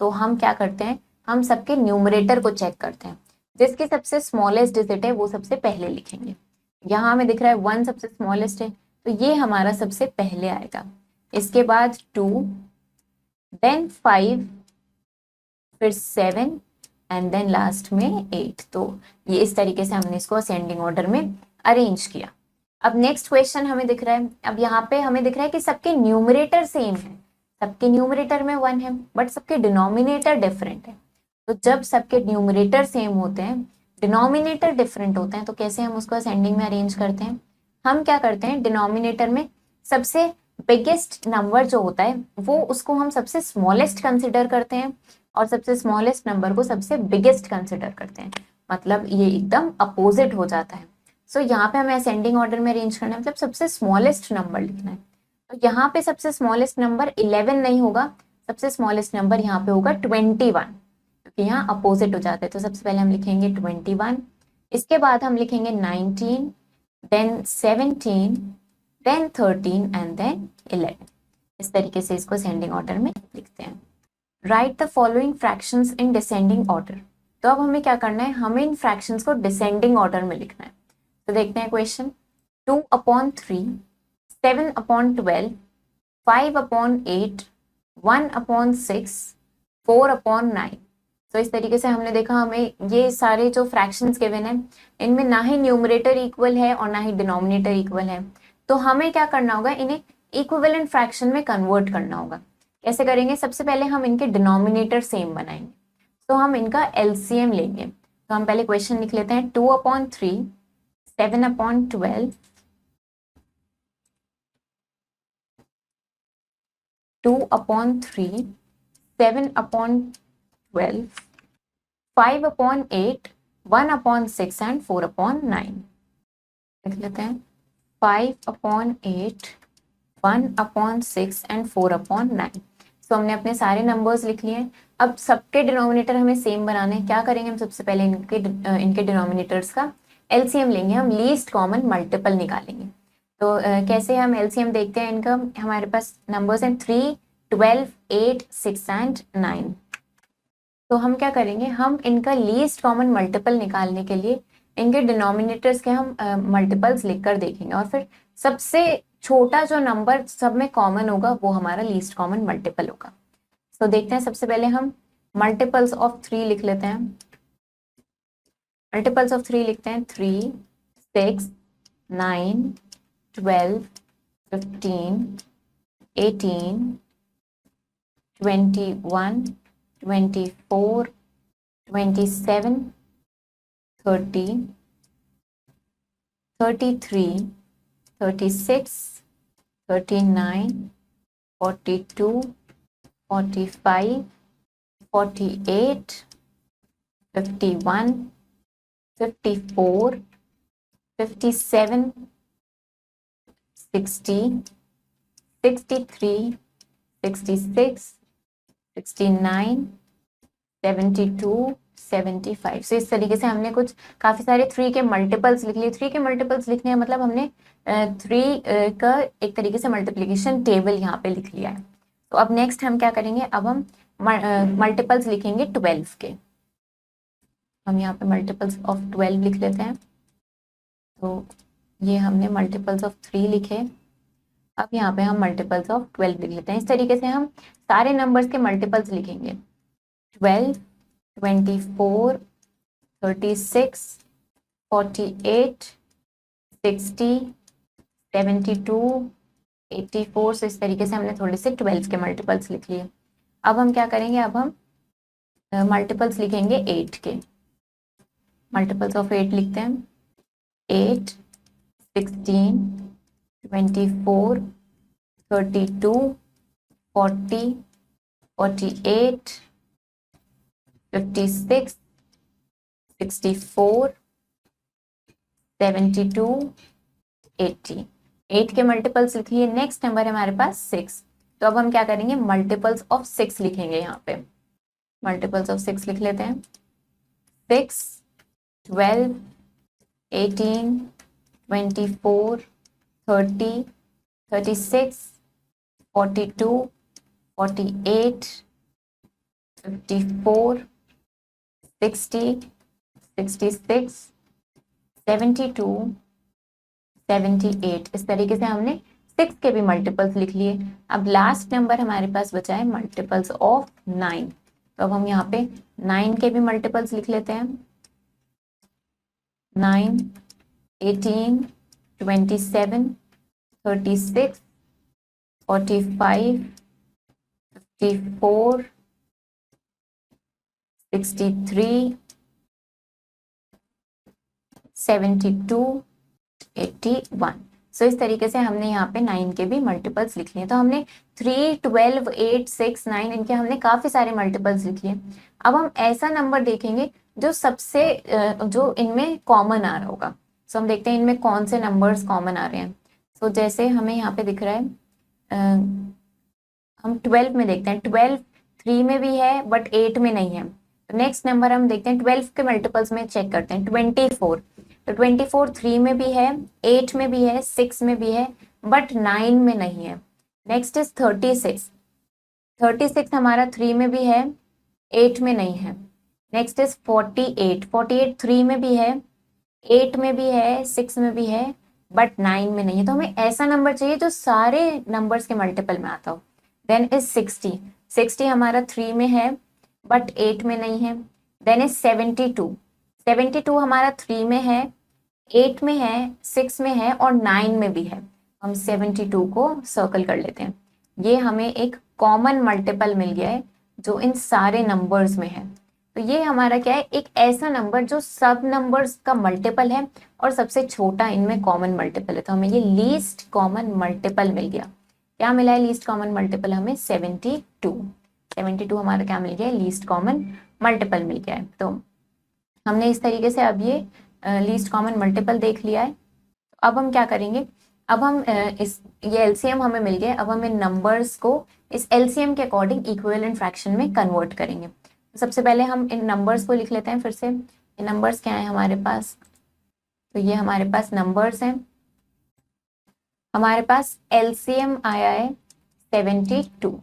तो हम क्या करते हैं, हम सबके न्यूमरेटर को चेक करते हैं। जिसकी सबसे स्मॉलेस्ट डिजिट है वो सबसे पहले लिखेंगे। यहाँ हमें दिख रहा है 1 सबसे स्मॉलेस्ट है, तो ये हमारा सबसे पहले आएगा। इसके बाद 2, देन 5, फिर 7 एंड देन लास्ट में 8। तो ये इस तरीके से हमने इसको असेंडिंग ऑर्डर में अरेंज किया। अब नेक्स्ट क्वेश्चन हमें दिख रहा है, अब यहाँ पे हमें दिख रहा है कि सबके न्यूमरेटर सेम है। सबके न्यूमरेटर में 1 है बट सबके डिनोमिनेटर डिफरेंट है। तो जब सबके न्यूमरेटर सेम होते हैं, डिनोमिनेटर डिफरेंट होते हैं, तो कैसे हम उसको असेंडिंग में अरेंज करते हैं? हम क्या करते हैं, डिनोमिनेटर में सबसे बिगेस्ट नंबर जो होता है वो उसको हम सबसे स्मॉलेस्ट कंसिडर करते हैं और सबसे स्मॉलेस्ट नंबर को सबसे बिगेस्ट कंसिडर करते हैं। मतलब ये एकदम अपोजिट हो जाता है। सो यहाँ पे हमें असेंडिंग ऑर्डर में अरेंज करना है, मतलब सबसे स्मॉलेस्ट नंबर लिखना है। तो यहाँ पे सबसे स्मॉलेस्ट नंबर 11 नहीं होगा, सबसे स्मॉलेस्ट नंबर यहाँ पे होगा 21, क्योंकि यहाँ अपोजिट हो जाता है। तो सबसे पहले हम लिखेंगे 21, इसके बाद हम लिखेंगे 19, देन 17, देन 13 एंड देन 11। इस तरीके से इसको असेंडिंग ऑर्डर में लिखते हैं। Right the following fractions in descending order. तो अब हमें क्या करना है, हमें इन फ्रैक्शंस को डिसेंडिंग ऑर्डर में लिखना है। तो देखते हैं क्वेश्चन। 2/3, 7/12, 5/8, 1/6, 4/9। तो इस तरीके से हमने देखा, हमें ये सारे जो फ्रैक्शंस गिवन है इनमें ना ही न्यूमरेटर इक्वल है और ना ही डिनोमिनेटर इक्वल है। तो हमें क्या करना होगा, इन्हें इक्विवेलेंट फ्रैक्शन में कन्वर्ट करना होगा। कैसे करेंगे? सबसे पहले हम इनके डिनोमिनेटर सेम बनाएंगे, तो हम इनका एलसीएम लेंगे। तो हम पहले क्वेश्चन लिख लेते हैं। 2/3, 7/12, 2/3, 7/12, 5/8, 1/6 एंड 4/9। लिख लेते हैं 5/8, 1/6 एंड 4/9। सो हमने अपने सारे नंबर्स लिख लिए। अब सबके डिनोमिनेटर हमें सेम बनाने हैं। क्या करेंगे हम? सबसे पहले इनके डिनोमिनेटर्स का एलसीएम लेंगे, हम लीस्ट कॉमन मल्टीपल निकालेंगे। तो कैसे हम एलसीएम देखते हैं इनका? हमारे पास नंबर्स हैं 3, 12, 8, 6 एंड 9। तो हम क्या करेंगे, हम इनका लीस्ट कॉमन मल्टीपल निकालने के लिए इनके डिनोमिनेटर्स के हम मल्टीपल्स लिखकर देखेंगे और फिर सबसे छोटा जो नंबर सब में कॉमन होगा वो हमारा लीस्ट कॉमन मल्टीपल होगा। तो देखते हैं, सबसे पहले हम मल्टीपल्स ऑफ 3 लिख लेते हैं। मल्टीपल्स ऑफ 3 लिखते हैं 3, 6, 9, 12, 15, 18, 21, 24, 27, 30, 33, 36, 39, 42, 45, 48, 51, 54, 57, 60, 63, 66, 69, 72, 75। सो इस तरीके से हमने कुछ काफी सारे 3 के मल्टीपल्स लिख लिए। 3 के मल्टीपल्स लिखने का मतलब हमने 3 का एक तरीके से मल्टीप्लिकेशन टेबल यहाँ पे लिख लिया है। तो अब नेक्स्ट हम क्या करेंगे, अब हम मल्टीपल्स लिखेंगे 12 के। हम यहाँ पे मल्टीपल्स ऑफ 12 लिख लेते हैं। तो ये हमने मल्टीपल्स ऑफ 3 लिखे। अब यहाँ पे हम मल्टीपल्स ऑफ 12 लिख लेते हैं। इस तरीके से हम सारे नंबर्स के मल्टीपल्स लिखेंगे। 12, 24, 36, 48, 60, 72, 84। से इस तरीके से हमने थोड़े से 12 के मल्टीपल्स लिख लिए। अब हम क्या करेंगे, अब हम मल्टीपल्स लिखेंगे 8 के। मल्टीपल्स ऑफ 8 लिखते हैं। 8, 16, 24, 32, 40, 48, 56, 64, 72, 80। 8 के मल्टीपल्स लिखिए। नेक्स्ट नंबर है हमारे पास 6। तो अब हम क्या करेंगे, मल्टीपल्स ऑफ 6 लिखेंगे यहाँ पे। मल्टीपल्स ऑफ 6 लिख लेते हैं। 6, 12, 18, 24, 30, 36, 42, 48, 54, 60, 66, 72, 78। इस तरीके से हमने 6 के भी मल्टीपल्स लिख लिए। अब लास्ट नंबर हमारे पास बचा है मल्टीपल्स ऑफ 9। तो अब हम यहाँ पे 9 के भी मल्टीपल्स लिख लेते हैं। 9, 18, 27, 36, 45, 54, 63, 72, 81। सो इस तरीके से हमने यहाँ पे 9 के भी मल्टीपल्स लिख लिए। तो हमने 3, 12, 8, 6, 9 इनके हमने काफी सारे मल्टीपल्स लिख लिए। अब हम ऐसा नंबर देखेंगे जो सबसे जो इनमें कॉमन आ रहा होगा। सो हम देखते हैं इनमें कौन से नंबर्स कॉमन आ रहे हैं। सो जैसे हमें यहाँ पे दिख रहा है, हम 12 में देखते हैं। 12 3 में भी है बट 8 में नहीं है। तो नेक्स्ट नंबर हम देखते हैं 12 के मल्टीपल्स में चेक करते हैं। 24, तो 24 3 में भी है, 8 में भी है, 6 में भी है बट 9 में नहीं है। Next is 36। 36 हमारा 3 में भी है, 8 में नहीं है। Next is 48। 48 3 में भी है, 8 में भी है, 6 में भी है बट 9 में नहीं है। तो हमें ऐसा नंबर चाहिए जो सारे नंबर्स के मल्टीपल में आता हो। Then is 60। 60 हमारा 3 में है बट 8 में नहीं है। Then is 72। 72 हमारा 3 में है, 8 में है, 6 में है और 9 में भी है। हम 72 को सर्कल कर लेते हैं। ये हमें एक कॉमन मल्टीपल मिल गया है जो इन सारे नंबर्स में है। तो ये हमारा क्या है, एक ऐसा नंबर जो सब नंबर्स का मल्टीपल है और सबसे छोटा इनमें कॉमन मल्टीपल है। तो हमें ये लीस्ट कॉमन मल्टीपल मिल गया। क्या मिला है लीस्ट कॉमन मल्टीपल हमें? 72। 72 हमारा क्या मिल गया है? लीस्ट कॉमन मल्टीपल मिल गया है। तो हमने इस तरीके से अब ये लीस्ट कॉमन मल्टीपल देख लिया है। अब हम क्या करेंगे, अब हम ये एलसीएम हमें मिल गया। अब हम इन नंबर्स को इस एलसीएम के अकॉर्डिंग इक्विवेलेंट फ्रैक्शन में कन्वर्ट करेंगे। तो सबसे पहले हम इन नंबर्स को लिख लेते हैं फिर से। ये नंबर्स क्या है हमारे पास? तो ये हमारे पास नंबर्स हैं। हमारे पास एलसीएम आया है 72।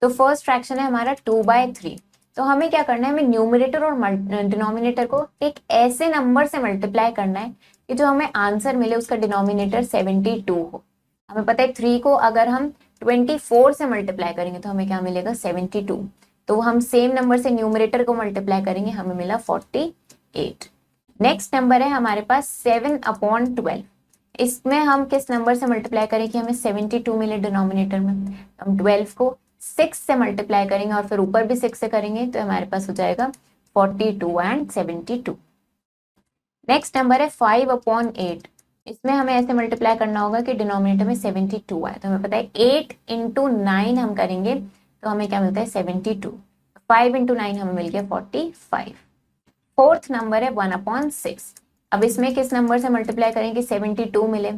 तो फर्स्ट फ्रैक्शन है हमारा 2/3। तो हमें क्या करना है, हमें न्यूमरेटर और डिनोमिनेटर को एक ऐसे नंबर से मल्टीप्लाई करना है कि जो हमें आंसर मिले उसका डिनोमिनेटर 72 हो। हमें पता है 3 को अगर हम 24 से मल्टीप्लाई करेंगे तो हमें क्या मिलेगा? 72। तो हम सेम नंबर से न्यूमरेटर को मल्टीप्लाई करेंगे, हमें मिला 48। नेक्स्ट नंबर है हमारे पास 7/12। इसमें हम किस नंबर से मल्टीप्लाई करें कि हमें 72 मिले डिनोमिनेटर में? हम 12 को 6 से मल्टीप्लाई करेंगे और फिर ऊपर भी 6 से करेंगे तो हमारे पास हो जाएगा 42 एंड 72। नेक्स्ट नंबर है 5/8। इसमें हमें ऐसे मल्टीप्लाई करना होगा कि डिनोमिनेटर में 72 आए। तो हमें पता है 8 × 9 हम करेंगे तो हमें क्या मिलता है? 72। 5 × 9 हमें मिल गया 45। फोर्थ नंबर है 1/6। अब इसमें किस नंबर से मल्टीप्लाई करेंगे 72 मिले?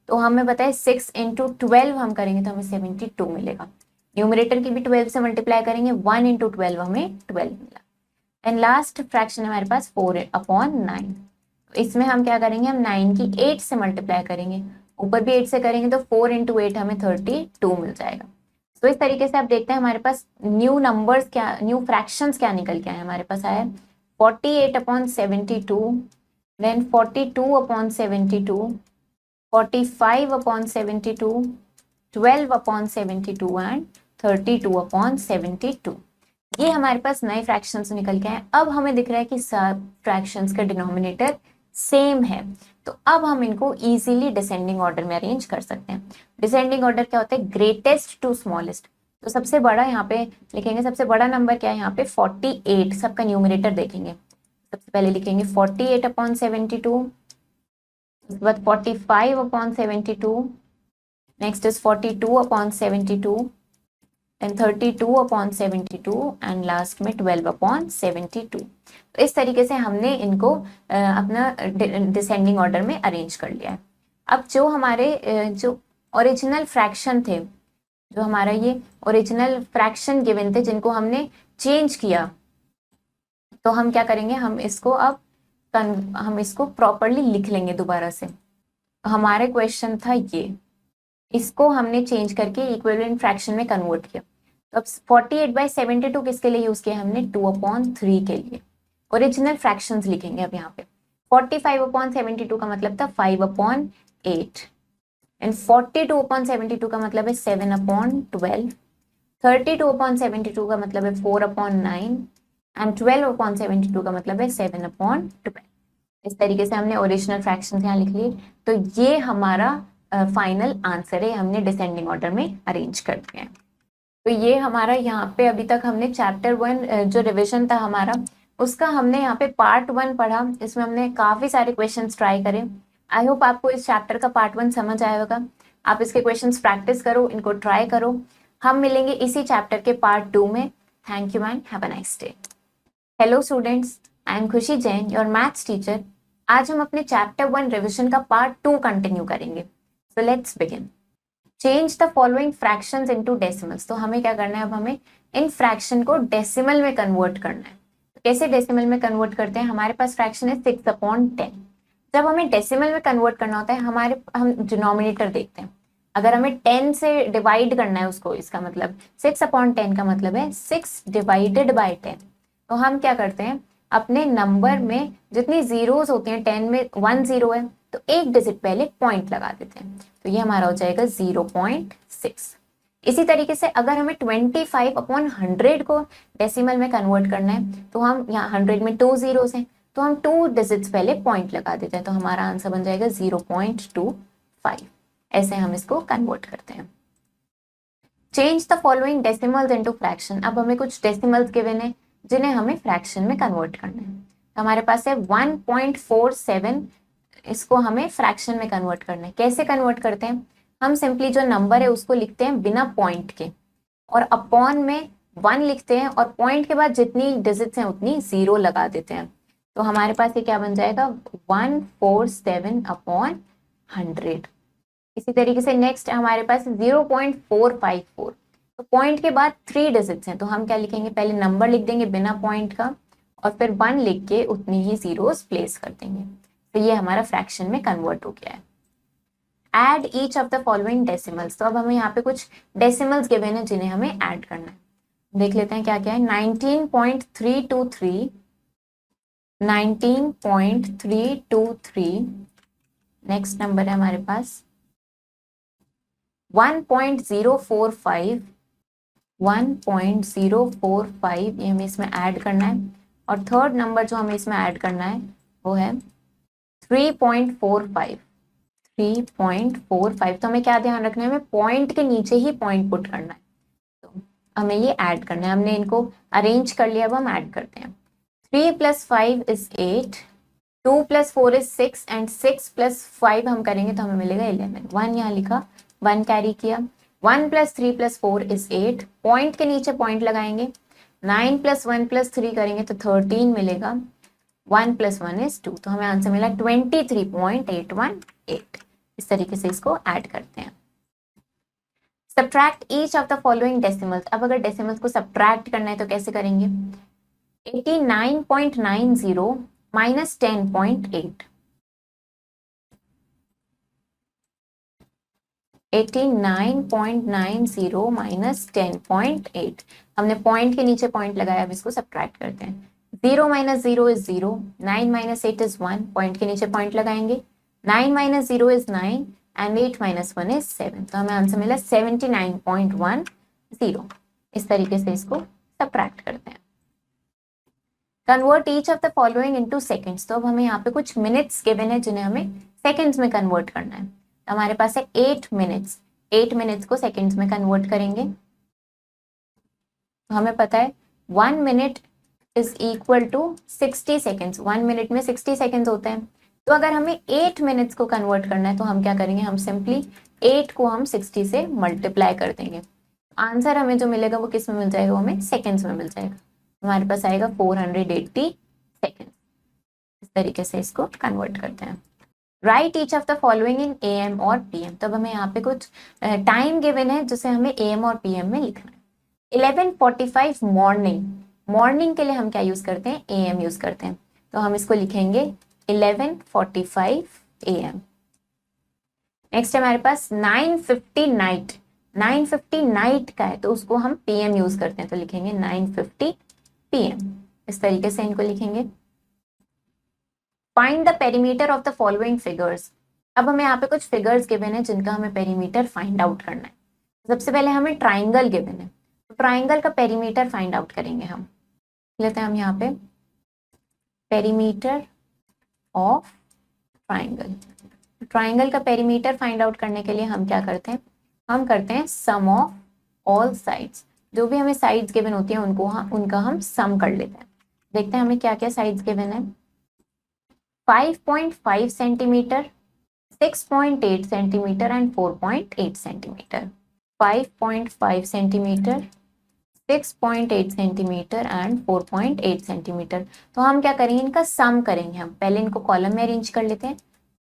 तो हमें पता है 6 × 12 हम करेंगे तो हमें 72 मिलेगा। न्यूमरेटर की भी 12 से मल्टीप्लाई करेंगे, 1 × 12 हमें 12 मिला। एंड लास्ट फ्रैक्शन हमारे पास 4/9। तो इसमें हम क्या करेंगे, हम 9 की 8 से मल्टीप्लाई करेंगे, ऊपर भी 8 से करेंगे तो 4 × 8 हमें 32 मिल जाएगा। तो इस तरीके से आप देखते हैं हमारे पास न्यू नंबर्स क्या, न्यू फ्रैक्शंस क्या निकल के आए हमारे पास आया 48/72, then 42/72, 45/72, 12/72 एंड 32/72। ये हमारे पास नए फ्रैक्शंस निकल के आए। अब हमें दिख रहा है कि सब फ्रैक्शंस का डिनोमिनेटर सेम है। तो अब हम इनको इजीली डिसेंडिंग ऑर्डर में अरेंज कर सकते हैं। डिसेंडिंग ऑर्डर क्या होता है? Greatest to smallest. तो सबसे बड़ा यहाँ पे लिखेंगे, सबसे बड़ा नंबर क्या है यहाँ पे? 48। सबका न्यूमरेटर देखेंगे। सबसे पहले लिखेंगे 48/72, उसके बाद 45/72, next is 42/72, then 32/72 and last में 12/72। तो इस तरीके से हमने इनको अपना डिसेंडिंग ऑर्डर में अरेंज कर लिया है। अब जो हमारे जो ओरिजिनल फ्रैक्शन थे, जो हमारा ये ओरिजिनल फ्रैक्शन गिवन थे जिनको हमने चेंज किया तो हम क्या करेंगे, हम इसको प्रॉपरली लिख लेंगे दोबारा से। हमारे क्वेश्चन था ये, इसको हमने चेंज करके इक्विवेलेंट फ्रैक्शन में कन्वर्ट किया। तो अब 48/72 किसके लिए यूज किया हमने, 2/3 के लिए। ओरिजिनल फ्रैक्शंस लिखेंगे अब यहाँ पे। 45/72 का मतलब था 5/8 एंड 42/72 का मतलब है 7/12। 32/72 का मतलब है 4/9 एंड 12/72 का मतलब है 7/12। इस तरीके से हमने ओरिजिनल फ्रैक्शन यहाँ लिख लिए। तो ये हमारा फाइनल आंसर है, हमने डिसेंडिंग ऑर्डर में अरेंज कर दिया है। तो ये हमारा यहाँ पे अभी तक हमने चैप्टर 1 जो रिविजन था हमारा, उसका हमने यहाँ पे पार्ट 1 पढ़ा। इसमें हमने काफी सारे क्वेश्चंस ट्राई करे। आई होप आपको इस चैप्टर का पार्ट 1 समझ आया होगा। आप इसके क्वेश्चंस प्रैक्टिस करो, इनको ट्राई करो। हम मिलेंगे इसी चैप्टर के पार्ट 2 में। Thank you and have a nice day. Hello students, I am खुशी जैन, योर मैथ्स टीचर। आज हम अपने चैप्टर 1 रिविजन का पार्ट 2 कंटिन्यू करेंगे। So let's begin. Change the following fractions into decimals. तो हमें क्या करना है, अब हमें इन फ्रैक्शन को डेसिमल में कन्वर्ट करना है। तो कैसे डेसिमल में कन्वर्ट करते हैं, हमारे पास फ्रैक्शन है 6/10। जब हमें डेसिमल में कन्वर्ट करना होता है, हम डिनोमिनेटर देखते हैं। अगर हमें 10 से डिवाइड करना है उसको, इसका मतलब 6/10 का मतलब है 6 डिवाइडेड बाय 10। तो हम क्या करते हैं, अपने नंबर में जितनी जीरोस होती हैं, 10 में 1 0 है तो एक डिजिट पहले पॉइंट लगा देते हैं। तो ये हमारा हो जाएगा 0.6। इसी तरीके से अगर हमें 25/100 को डेसिमल में कन्वर्ट करना है, तो हम यहाँ 100 में 2 जीरोस हैं, तो हम 2 डिजिट्स पहले पॉइंट लगा देते हैं। तो हमारा आंसर बन जाएगा 0.25। ऐसे हम इसको कन्वर्ट करते हैं। Change the following decimals into fraction. अब हमें कुछ डेसिमल्स गिवन है जिन्हें हमें फ्रैक्शन में कन्वर्ट करना है। तो हमारे पास है 1.47, इसको हमें फ्रैक्शन में कन्वर्ट करना है। कैसे कन्वर्ट करते हैं, हम सिंपली जो नंबर है उसको लिखते हैं बिना पॉइंट के, और अपॉन में 1 लिखते हैं, और पॉइंट के बाद जितनी डिजिट्स हैं उतनी 0 लगा देते हैं। तो हमारे पास ये क्या बन जाएगा, 147/100। इसी तरीके से नेक्स्ट हमारे पास 0.454। तो पॉइंट के बाद 3 डिजिट्स हैं, तो हम क्या लिखेंगे, पहले नंबर लिख देंगे बिना पॉइंट का, और फिर 1 लिख के उतनी ही जीरोस प्लेस कर देंगे। तो ये हमारा फ्रैक्शन में कन्वर्ट हो गया है। Add each of the following decimals. तो अब हमें यहाँ पे कुछ डेसिमल्स गिवन है जिन्हें हमें ऐड करना है। देख लेते हैं क्या क्या है। 19.323, 19.323, नेक्स्ट नंबर है हमारे पास 1.045, 1.045 ये हमें इसमें ऐड करना है। और थर्ड नंबर जो हमें इसमें ऐड करना है वो है 3.45, 3.45। तो हमें क्या ध्यान रखना है, हमें पॉइंट के नीचे ही पॉइंट पुट करना है। तो हमें ये ऐड करना है। हमने इनको अरेंज कर लिया, अब हम ऐड करते हैं। 3 + 5 = 8, 2 + 4 = 6 एंड 6 + 5 हम करेंगे तो हमें मिलेगा 11। 1 यहाँ लिखा, 1 कैरी किया। 1 + 3 + 4 = 8, पॉइंट के नीचे पॉइंट लगाएंगे। 9 + 1 + 3 करेंगे तो 13 मिलेगा। 1 + 1 = 2, तो हमें आंसर मिला 23.818। इस तरीके से इसको ऐड करते हैं। Subtract each of the following decimals. अब अगर डेसिमल्स को सब्ट्रैक्ट करना है तो कैसे करेंगे, 89.90 - 10.8, 89.90 - 10.8। हमने पॉइंट के नीचे पॉइंट लगाया, अब इसको सब्ट्रैक्ट करते हैं। 0 - 0 = 0, 9 - 8 = 1, पॉइंट के नीचे पॉइंट लगाएंगे। 9 - 0 = 9 एंड 8 - 1 = 7। तो हमें आंसर मिला 79.10। इस तरीके से इसको सब्ट्रैक्ट करते हैं। Convert each of the following into seconds. तो अब हमें यहाँ पे कुछ मिनट्स गिवन है जिन्हें हमें सेकंड्स में कन्वर्ट करना है। तो हमारे पास है 8 मिनट्स। 8 मिनट्स को सेकंड्स में कन्वर्ट करेंगे। तो हमें पता है 1 minute is equal to 60 seconds. 1 minute में 60 सेकेंड्स होते हैं। तो अगर हमें 8 मिनट्स को कन्वर्ट करना है तो हम क्या करेंगे, हम सिंपली 8 को हम 60 से मल्टीप्लाई कर देंगे। आंसर हमें जो मिलेगा वो किस में मिल जाएगा, वो हमें सेकेंड्स में मिल जाएगा। हमारे पास आएगा 480 सेकेंड्स। इस तरीके से इसको कन्वर्ट करते हैं। Right each of the following in AM और PM। तब हमें यहाँ पे कुछ टाइम गिवन है जिसे हमें AM और PM में लिखना है। 11:45 मॉर्निंग मॉर्निंग के लिए हम क्या यूज करते हैं, AM यूज करते हैं, तो हम इसको लिखेंगे 11:45 AM। नेक्स्ट है हमारे पास 9:50 नाइट, 9:50 नाइट का है तो उसको हम PM यूज करते हैं, तो लिखेंगे 9:50 PM। इस तरीके से इनको लिखेंगे। Find the perimeter of the following figures. अब हमें यहाँ पे कुछ फिगर्स गिवन है जिनका हमें पेरीमीटर फाइंड आउट करना है। सबसे पहले हमें ट्राइंगल गिवन है, तो ट्राइंगल का पेरीमीटर फाइंड आउट करेंगे हम। लेते हैं हम यहाँ पे पेरीमीटर ऑफ ट्राइंगल। ट्राइंगल का पेरीमीटर फाइंड आउट करने के लिए हम क्या करते हैं, हम करते हैं सम ऑफ ऑल साइड्स। जो भी हमें साइड्स गिवन होती हैं उनका हम सम कर लेते हैं। देखते हैं हमें क्या क्या साइड्स गिवन है। 5.5 centimetre, 6.8 centimetre and 4.8 centimetre. 5.5 centimetre, 6.8 centimetre and 4.8 centimetre. तो हम क्या करेंगे, इनका सम करेंगे। हम पहले इनको कॉलम में अरेंज कर लेते हैं।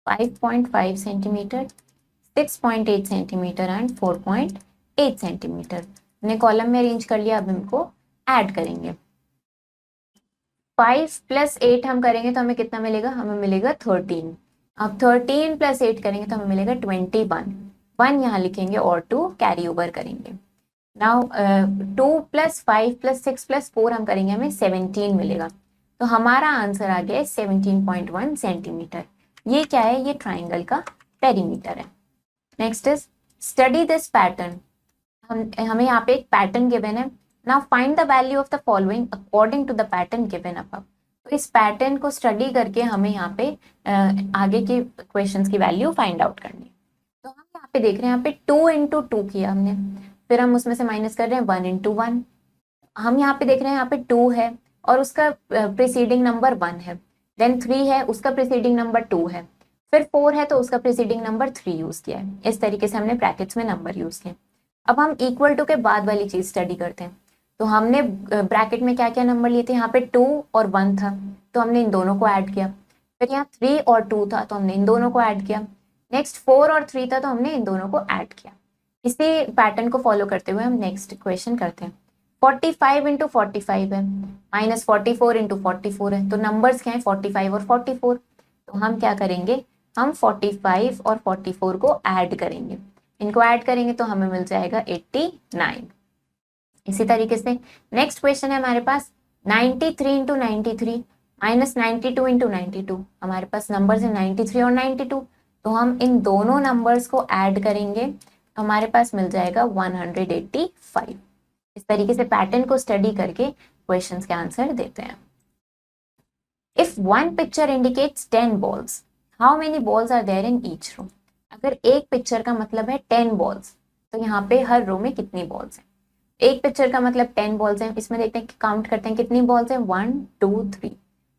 5.5 सेंटीमीटर, 6.8 सेंटीमीटर एंड 4.8 सेंटीमीटर। हमने कॉलम में अरेंज कर लिया। अब इनको ऐड करेंगे। 5 + 8 हम करेंगे तो हमें कितना मिलेगा, हमें मिलेगा 13। अब 13 + 8 करेंगे तो हमें मिलेगा 21। 1 यहाँ लिखेंगे और 2 कैरी ओवर करेंगे। नाउ 2 + 5 + 6 + 4 हम करेंगे, हमें 17 मिलेगा। तो हमारा आंसर आ गया 17.1 सेंटीमीटर। ये क्या है, ये ट्राइंगल का पेरीमीटर है। Next is study this pattern. हमें यहाँ पे एक पैटर्न गिवन है। Now find the value of the following according to the pattern given above. तो इस पैटर्न को स्टडी करके हमें यहाँ पे आगे के क्वेश्चंस की वैल्यू फाइंड आउट करनी है। तो हम यहाँ पे देख रहे हैं, यहाँ पे 2 × 2 किया हमने, फिर हम उसमें से माइनस कर रहे हैं 1 × 1। हम यहाँ पे देख रहे हैं, यहाँ पे 2 है और उसका प्रीसीडिंग नंबर 1 है, देन 3 है उसका प्रीसीडिंग नंबर 2 है, फिर 4 है तो उसका प्रीसीडिंग नंबर 3 यूज किया है। इस तरीके से हमने ब्रैकेट्स में नंबर यूज किए। अब हम इक्वल टू के बाद वाली चीज स्टडी करते हैं। तो हमने ब्रैकेट में क्या क्या नंबर लिए थे, यहाँ पे 2 और 1 था तो हमने इन दोनों को ऐड किया। फिर यहाँ 3 और 2 था तो हमने इन दोनों को ऐड किया। नेक्स्ट 4 और 3 था तो हमने इन दोनों को ऐड किया। इसी पैटर्न को फॉलो करते हुए हम नेक्स्ट क्वेश्चन करते हैं। 45 × 45 है, -44 × 44 है, तो नंबर्स क्या है 45 और 44। तो हम क्या करेंगे, हम 45 और 44 को ऐड करेंगे। इनको ऐड करेंगे तो हमें मिल जाएगा 89। इसी तरीके से नेक्स्ट क्वेश्चन है हमारे पास 93 × 93 -92 × 92। हमारे पास नंबर्स है 93 और 92, तो हम इन दोनों नंबर्स को ऐड करेंगे तो हमारे पास मिल जाएगा 185। इस तरीके से पैटर्न को स्टडी करके क्वेश्चंस के आंसर देते हैं। If one picture indicates 10 balls, how many balls are there in each row. अगर एक पिक्चर का मतलब है 10 बॉल्स, तो यहाँ पे हर रो में कितनी बॉल्स हैं। एक पिक्चर का मतलब 10 बॉल्स हैं, इसमें देखते हैं कि काउंट करते हैं कितनी बॉल्स हैं, 1 2 3,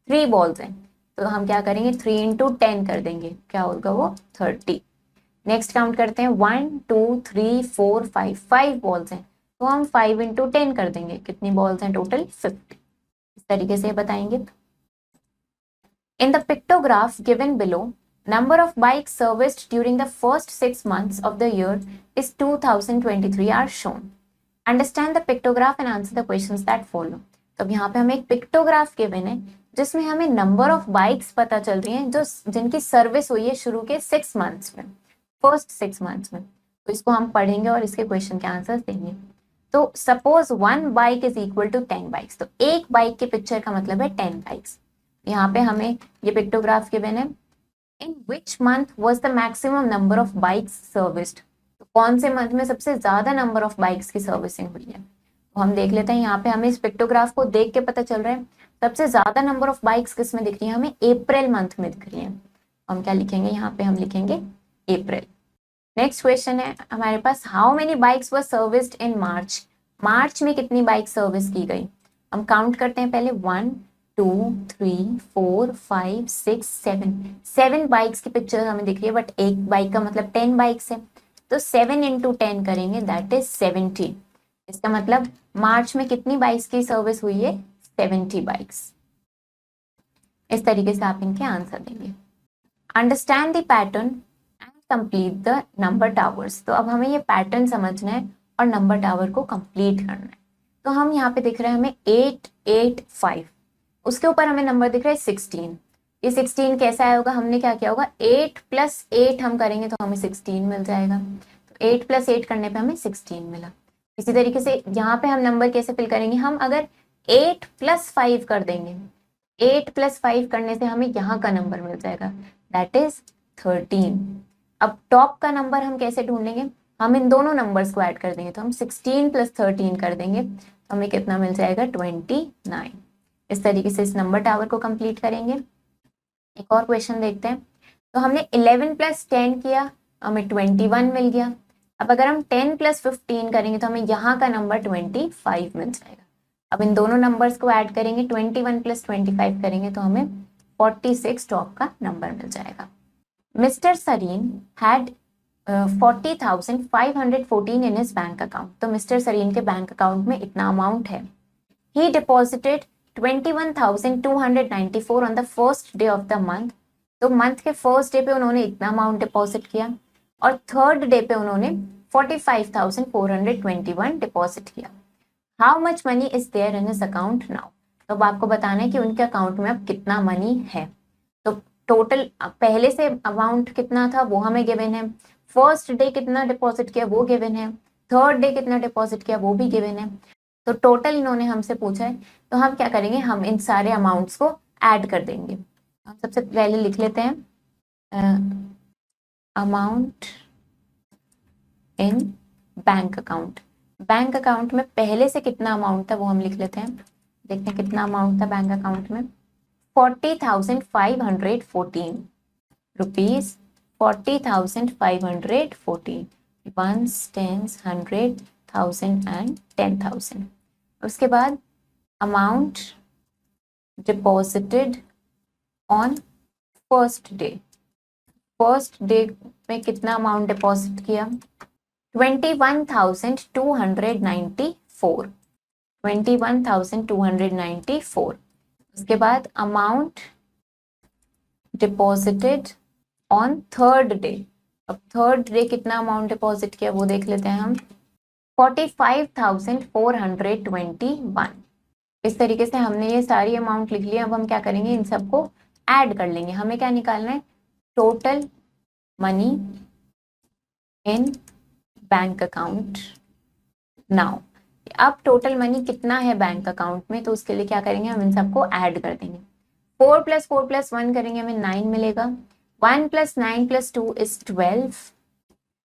3 बॉल्स हैं। तो हम क्या करेंगे 3 × 10 कर देंगे, क्या होगा वो 30। नेक्स्ट काउंट करते हैं 1 2 3 4 5, 5 बॉल्स हैं तो हम 5 × 10 कर देंगे, कितनी बॉल्स हैं टोटल 50। इस तरीके से बताएंगे। In the pictograph given below, number of bikes serviced during the first 6 months of the year is 2023 are shown. Understand the pictograph and answer the questions that follow. तो यहाँ पे हमें एक पिक्टोग्राफ गिवन है जिसमें हमें नंबर ऑफ बाइक्स पता चल रही हैं जो जिनकी सर्विस हुई है शुरू के 6 मंथ्स में, फर्स्ट 6 मंथ्स में। तो इसको हम पढ़ेंगे और इसके क्वेश्चन के आंसर देंगे। तो suppose 1 bike is equal to 10 bikes, तो एक बाइक के पिक्चर का मतलब है 10 बाइक्स। यहाँ पे हमें ये पिक्टोग्राफ गिवन है। In which month was the maximum number of bikes serviced? तो कौन से मंथ में सबसे ज्यादा नंबर ऑफ बाइक्स की सर्विसिंग हुई है। तो हम देख लेते हैं, यहाँ पे हमें इस पिक्टोग्राफ को देख के पता चल रहा है सबसे ज्यादा नंबर ऑफ बाइक्स किस में दिख रही है, हमें अप्रैल मंथ में दिख रही है। हम क्या लिखेंगे, यहाँ पे हम लिखेंगे अप्रैल। नेक्स्ट क्वेश्चन है हमारे पास, how many bikes were serviced in March. मार्च में कितनी बाइक सर्विस की गई। हम काउंट करते हैं पहले 1 2 3 4 5 6 7, 7 बाइक्स की पिक्चर हमें दिख रही है, बट एक बाइक का मतलब 10 बाइक्स है तो 7 × 10 करेंगे, दैट इज 70। इसका मतलब मार्च में कितनी बाइक्स की सर्विस हुई है, 70 बाइक्स। इस तरीके से आप इनके आंसर देंगे। Understand the pattern and complete the number towers. तो अब हमें ये पैटर्न समझना है और नंबर टावर को कंप्लीट करना है। तो हम यहाँ पे दिख रहा है हमें 885, उसके ऊपर हमें नंबर दिख रहा है 16। ये 16 कैसा आया होगा, हमने क्या किया होगा 8 + 8 हम करेंगे तो हमें 16 मिल जाएगा। तो 8 + 8 करने पे हमें 16 मिला। इसी तरीके से यहाँ पे हम नंबर कैसे फिल करेंगे, हम अगर 8 + 5 कर देंगे, 8 + 5 करने से हमें यहाँ का नंबर मिल जाएगा, दैट इज 13। अब टॉप का नंबर हम कैसे ढूंढेंगे, हम इन दोनों नंबर्स को ऐड कर देंगे, तो हम 16 + 13 कर देंगे तो हमें कितना मिल जाएगा 29। इस तरीके से इस नंबर टावर को कंप्लीट करेंगे। एक और क्वेश्चन देखते हैं। तो हमने 11 + 10 किया, हमें 21 मिल गया। अब अगर हम 10 + 15 करेंगे तो हमें यहाँ का नंबर 25 मिल जाएगा। अब इन दोनों नंबर्स को ऐड करेंगे, 21 + 25 करेंगे तो हमें 46 टॉप का नंबर मिल जाएगा। Mister Sareen had 40,514 in his bank account. तो मिस्टर सरीन के बैंक अकाउंट में इतना अमाउंट है। He deposited 21,294 on the first day of the month. तो मंथ के फर्स्ट डे पे उन्होंने इतना अमाउंट डिपॉजिट किया और थर्ड डे पे उन्होंने 45,421 डिपॉजिट किया। How much money is there in his account now. तो अब आपको बताना है कि उनके अकाउंट में अब कितना मनी है। तो टोटल पहले से अमाउंट कितना था वो हमें गिवन है, फर्स्ट डे कितना डिपॉजिट किया वो गिवन है, थर्ड डे कितना डिपॉजिट किया वो भी गिवन है। तो टोटल इन्होंने हमसे पूछा है, तो हम क्या करेंगे, हम इन सारे अमाउंट्स को ऐड कर देंगे। हम सबसे पहले लिख लेते हैं amount in bank account. Bank account में पहले से कितना अमाउंट था वो हम लिख लेते हैं। देखते हैं कितना अमाउंट था बैंक अकाउंट में, 40,514 रुपीज, 40,514, वंस, टेंस, 100, 1000 एंड 10,000। उसके बाद amount deposited on first day. First day में कितना अमाउंट डिपॉजिट किया, 21,294, 21,294। उसके बाद amount deposited on third day. अब थर्ड डे कितना अमाउंट डिपॉजिट किया वो देख लेते हैं हम, 45,421। इस तरीके से हमने ये सारी अमाउंट लिख लिया। अब हम क्या करेंगे, इन सबको ऐड कर लेंगे। हमें क्या निकालना है, total money in bank account now. अब टोटल मनी कितना है बैंक अकाउंट में, तो उसके लिए क्या करेंगे, हम इन सबको ऐड कर देंगे। 4 + 4 + 1 करेंगे, हमें 9 मिलेगा। 1 + 9 + 2 is 12,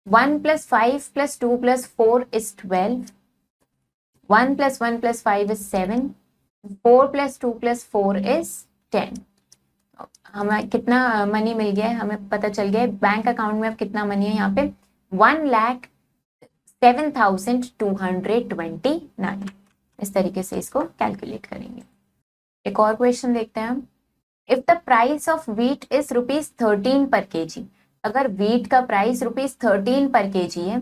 1 + 5 + 2 + 4 is 12, 1 + 1 + 5 is 7, 4 + 2 + 4 is 10। हमें कितना मनी मिल गया है, हमें पता चल गया है बैंक अकाउंट में अब कितना मनी है, यहाँ पे 1,07,229। इस तरीके से इसको कैलकुलेट करेंगे। एक और क्वेश्चन देखते हैं हम। If the price of wheat is ₹13 पर kg, अगर व्हीट का प्राइस ₹13 पर kg है,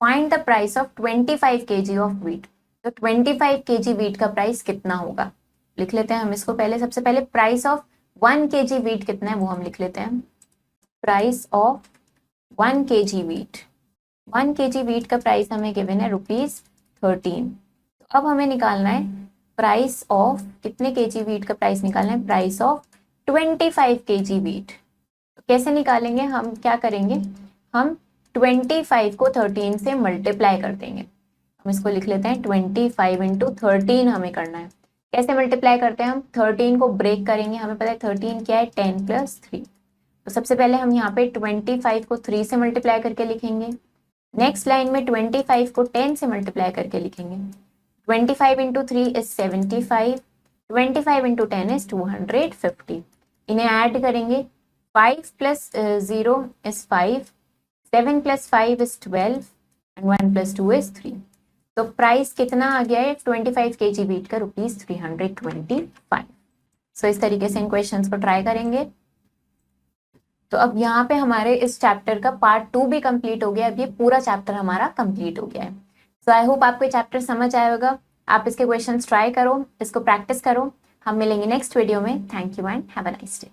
find the price of 25 kg of wheat. तो 25 kg व्हीट का प्राइस कितना होगा, लिख लेते हैं हम इसको। पहले सबसे पहले प्राइस ऑफ 1 kg व्हीट कितना है वो हम लिख लेते हैं। Price of 1 kg wheat, 1 kg wheat का प्राइस हमें गिवन है ₹13। तो अब हमें निकालना है प्राइस ऑफ कितने kg व्हीट का प्राइस निकालना है, प्राइस ऑफ 25 kg व्हीट। कैसे निकालेंगे, हम क्या करेंगे, हम 25 को 13 से मल्टीप्लाई कर देंगे। हम इसको लिख लेते हैं 25 × 13 हमें करना है। कैसे मल्टीप्लाई करते हैं, हम 13 को ब्रेक करेंगे। हमें पता है 13 क्या है, 10 + 3। तो सबसे पहले हम यहाँ पे 25 को 3 से मल्टीप्लाई करके लिखेंगे। नेक्स्ट लाइन में 25 को 10 से मल्टीप्लाई करके लिखेंगे। 25 × 3 is 75, 25 × 10 is 250। इन्हें ऐड करेंगे, 5 + 0 is 5, 7 + 5 is 12 and 1 + 2 is 3। तो प्राइस कितना आ गया है 25 kg व्हीट का, ₹325। सो इस तरीके से इन क्वेश्चंस को ट्राई करेंगे। तो अब यहाँ पे हमारे इस चैप्टर का पार्ट 2 भी कंप्लीट हो गया। अब ये पूरा चैप्टर हमारा कंप्लीट हो गया है। सो आई होप आपको ये चैप्टर समझ आया होगा। आप इसके क्वेश्चंस ट्राई करो, इसको प्रैक्टिस करो। हम मिलेंगे नेक्स्ट वीडियो में। Thank you and have a nice day.